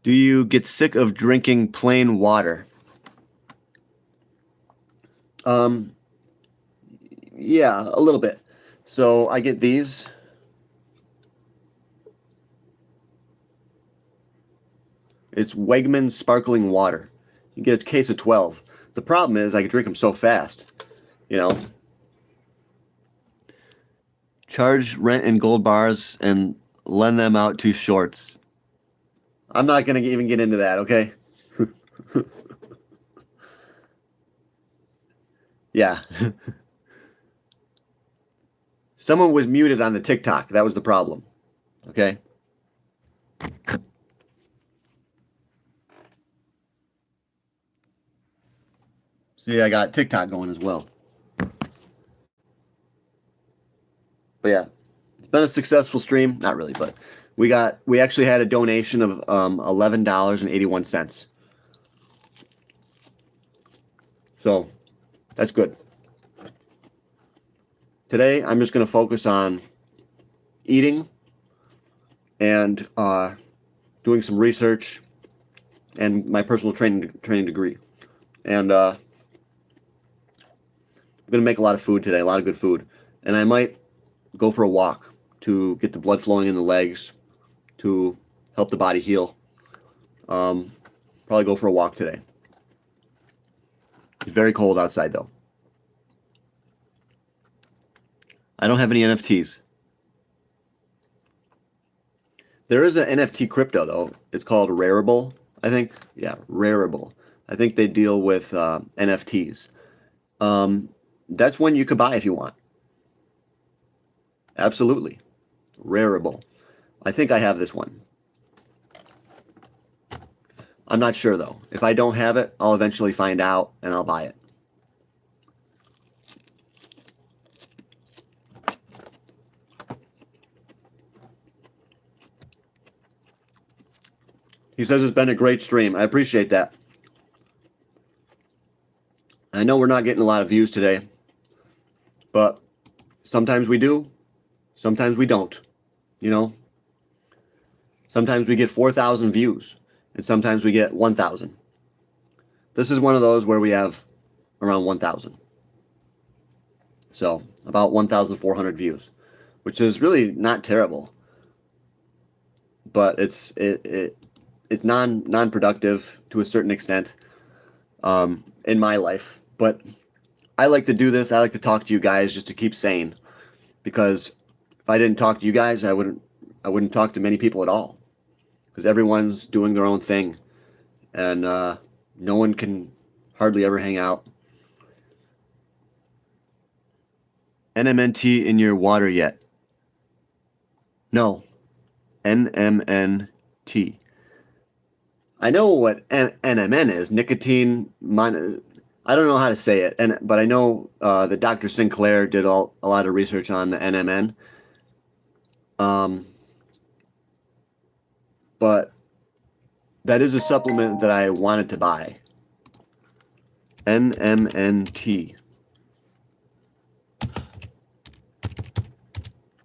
Do you get sick of drinking plain water? Yeah, a little bit. So I get these. It's Wegmans sparkling water. You get a case of 12. The problem is I can drink them so fast, you know. Charge rent in gold bars and lend them out to shorts. I'm not going to even get into that, okay? Yeah. Someone was muted on the TikTok. That was the problem. Okay? See, I got TikTok going as well. But yeah, it's been a successful stream. Not really, but we actually had a donation of $11.81. So that's good. Today, I'm just going to focus on eating and doing some research and my personal training degree. And I'm going to make a lot of food today, a lot of good food. And I might go for a walk to get the blood flowing in the legs, to help the body heal. Probably go for a walk today. It's very cold outside, though. I don't have any NFTs. There is an NFT crypto, though. It's called Rarible, I think. Yeah, Rarible. I think they deal with NFTs. That's one you could buy if you want. Absolutely. Rarible. I think I have this one. I'm not sure, though. If I don't have it, I'll eventually find out, and I'll buy it. He says it's been a great stream. I appreciate that. I know we're not getting a lot of views today, but sometimes we do, sometimes we don't, you know? Sometimes we get 4,000 views, and sometimes we get 1,000. This is one of those where we have around 1,000. So about 1,400 views, which is really not terrible, but it's non-productive to a certain extent in my life. But I like to do this. I like to talk to you guys just to keep sane, because if I didn't talk to you guys, I wouldn't talk to many people at all, because everyone's doing their own thing, and no one can hardly ever hang out. NMNT in your water yet? No. NMNT. I know what NMN is. Nicotine mon. I don't know how to say it, but I know that Dr. Sinclair did a lot of research on the NMN. Um, but that is a supplement that I wanted to buy. NMNT.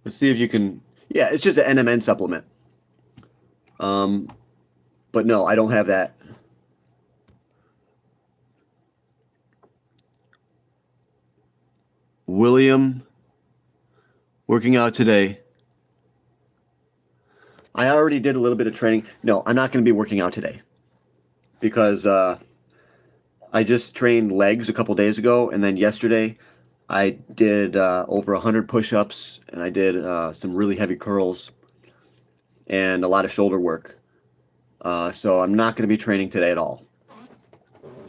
Let's see if you can. Yeah, it's just an NMN supplement. But no, I don't have that. William, working out today. I already did a little bit of training. No, I'm not going to be working out today because I just trained legs a couple days ago, and then yesterday I did over 100 push-ups, and I did some really heavy curls and a lot of shoulder work. So I'm not going to be training today at all.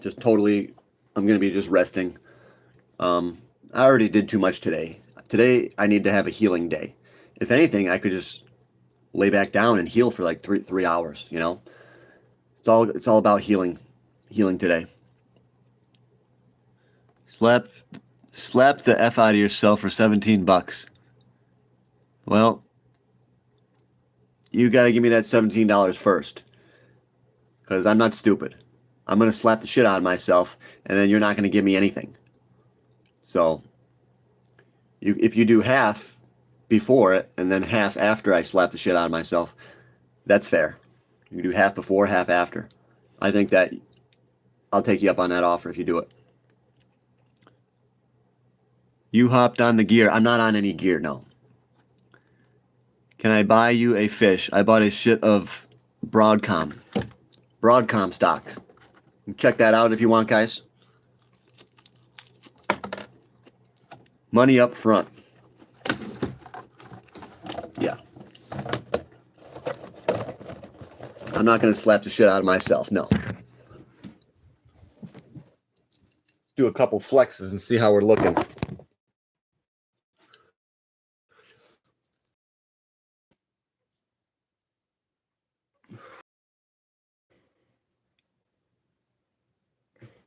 Just totally, I'm going to be just resting. I already did too much today. Today I need to have a healing day. If anything, I could just lay back down and heal for like three hours. You know, it's all about healing today. Slap the F out of yourself for $17. Well, you gotta give me that $17 first, because I'm not stupid. I'm gonna slap the shit out of myself, and then you're not gonna give me anything. So, if you do half before it and then half after I slap the shit out of myself, that's fair. You do half before, half after. I think that I'll take you up on that offer if you do it. You hopped on the gear. I'm not on any gear, no. Can I buy you a fish? I bought a shit of Broadcom stock. Check that out if you want, guys. Money up front. Yeah. I'm not going to slap the shit out of myself, no. Do a couple flexes and see how we're looking.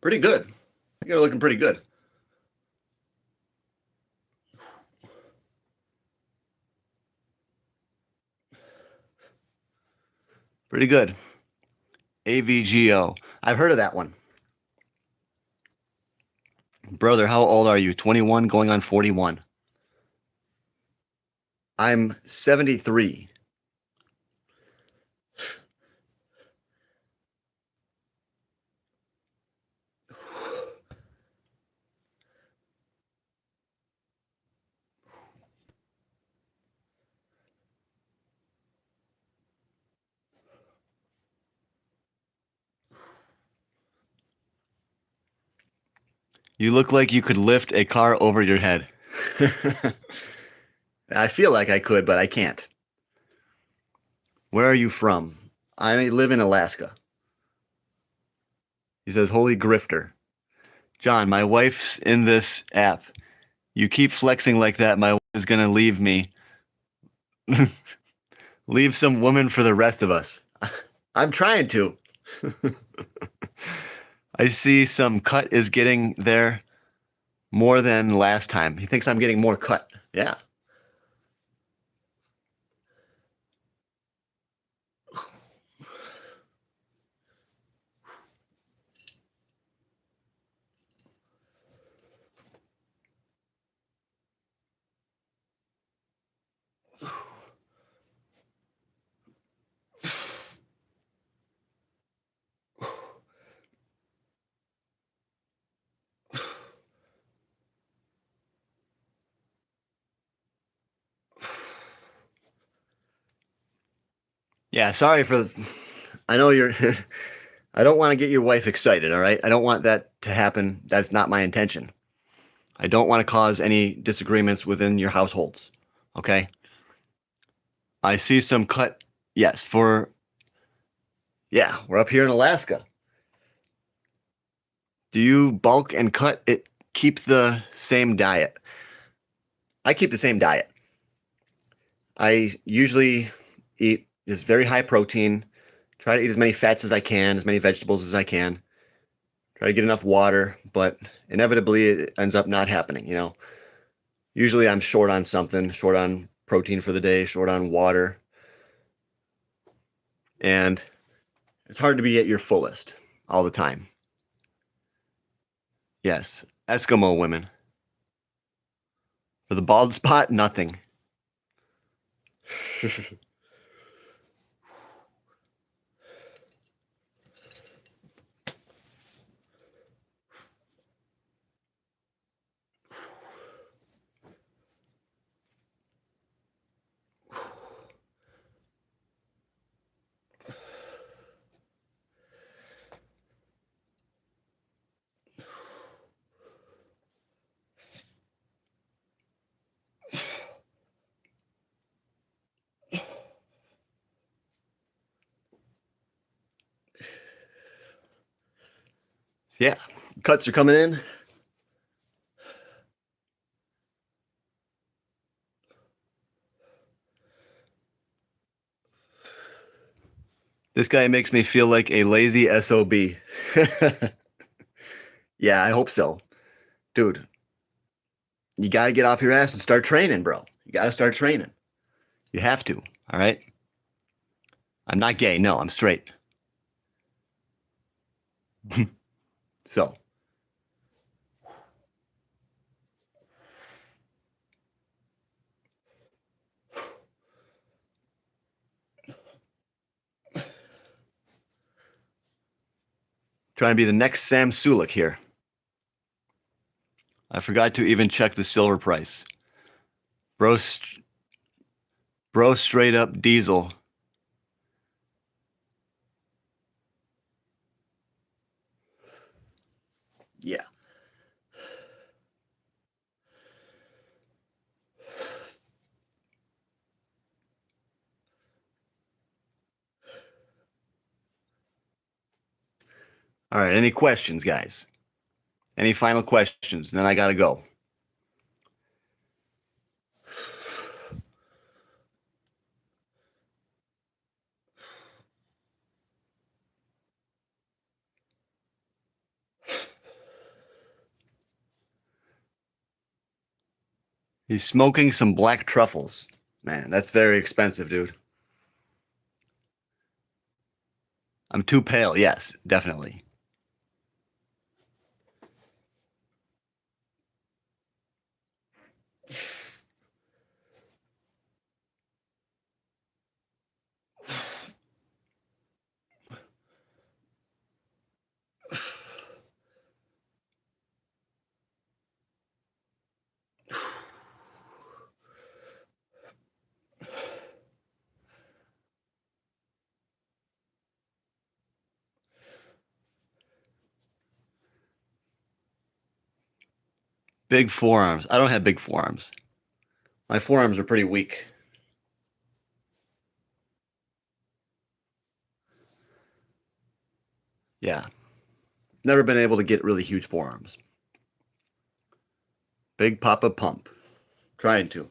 Pretty good. I think you're looking pretty good. Pretty good. AVGO. I've heard of that one. Brother, how old are you? 21 going on 41. I'm 73. You look like you could lift a car over your head. I feel like I could, but I can't. Where are you from? I live in Alaska. He says, holy grifter. John, my wife's in this app. You keep flexing like that, my wife is going to leave me. Leave some woman for the rest of us. I'm trying to. I see some cut is getting there more than last time. He thinks I'm getting more cut. Yeah. Yeah, sorry for. I know you're. I don't want to get your wife excited. All right, I don't want that to happen. That's not my intention. I don't want to cause any disagreements within your households. Okay. I see some cut. Yes, for. Yeah, we're up here in Alaska. Do you bulk and cut it? Keep the same diet. I keep the same diet. I usually eat just very high protein. Try to eat as many fats as I can, as many vegetables as I can. Try to get enough water, but inevitably it ends up not happening, you know. Usually I'm short on something, short on protein for the day, short on water, and it's hard to be at your fullest all the time. Yes, Eskimo women. For the bald spot, nothing. Yeah, cuts are coming in. This guy makes me feel like a lazy SOB. Yeah, I hope so. Dude, you got to get off your ass and start training, bro. You got to start training. You have to, all right? I'm not gay. No, I'm straight. So, trying to be the next Sam Sulik here. I forgot to even check the silver price. Bro, bro straight up diesel. Yeah. All right, any questions, guys? Any final questions? Then I got to go. He's smoking some black truffles. Man, that's very expensive, dude. I'm too pale. Yes, definitely. Big forearms. I don't have big forearms. My forearms are pretty weak. Yeah. Never been able to get really huge forearms. Big Papa Pump. Trying to.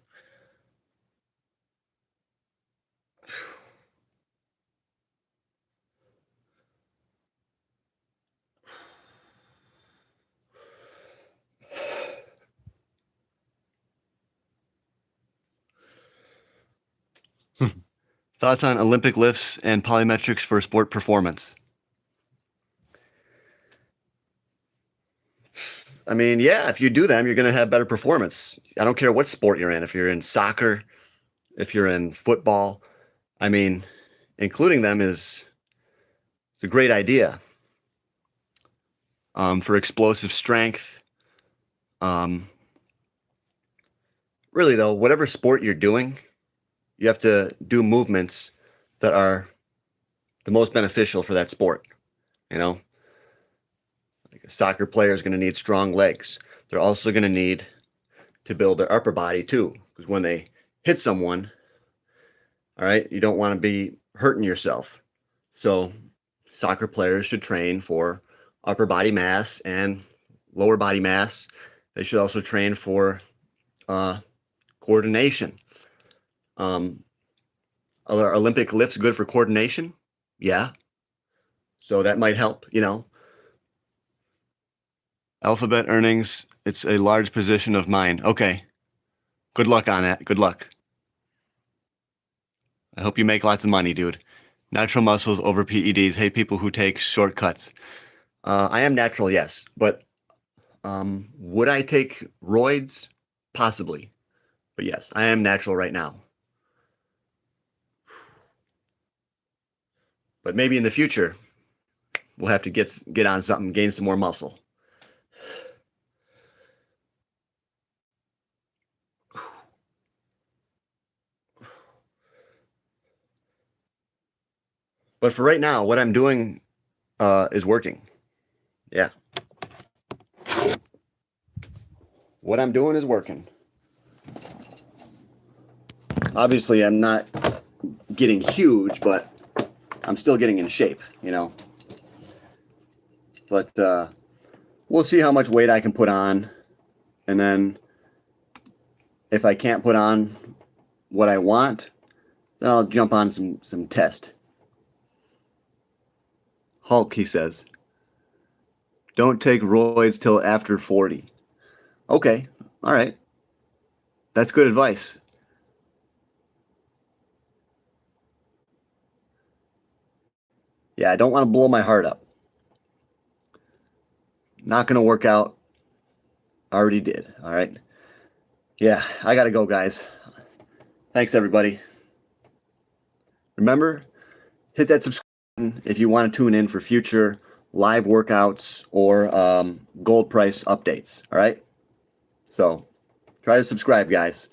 Thoughts on Olympic lifts and polymetrics for sport performance? I mean, yeah, if you do them, you're going to have better performance. I don't care what sport you're in. If you're in soccer, if you're in football, I mean, including them is it's a great idea for explosive strength. Um, really, though, whatever sport you're doing, you have to do movements that are the most beneficial for that sport. You know, like a soccer player is going to need strong legs. They're also going to need to build their upper body too, because when they hit someone, all right, you don't want to be hurting yourself. So soccer players should train for upper body mass and lower body mass. They should also train for coordination. Are Olympic lifts good for coordination? Yeah. So that might help, you know. Alphabet earnings, it's a large position of mine. Okay. Good luck on that. Good luck. I hope you make lots of money, dude. Natural muscles over PEDs. Hate people who take shortcuts. I am natural, yes. But would I take roids? Possibly. But yes, I am natural right now. But maybe in the future, we'll have to get on something, gain some more muscle. But for right now, what I'm doing is working. Yeah. What I'm doing is working. Obviously, I'm not getting huge, but I'm still getting in shape, you know. But we'll see how much weight I can put on. And then if I can't put on what I want, then I'll jump on some test. Hulk, he says. Don't take roids till after 40. Okay, all right. That's good advice. Yeah, I don't want to blow my heart up. Not going to work out. Already did, all right? Yeah, I got to go, guys. Thanks, everybody. Remember, hit that subscribe button if you want to tune in for future live workouts or gold price updates, all right? So try to subscribe, guys.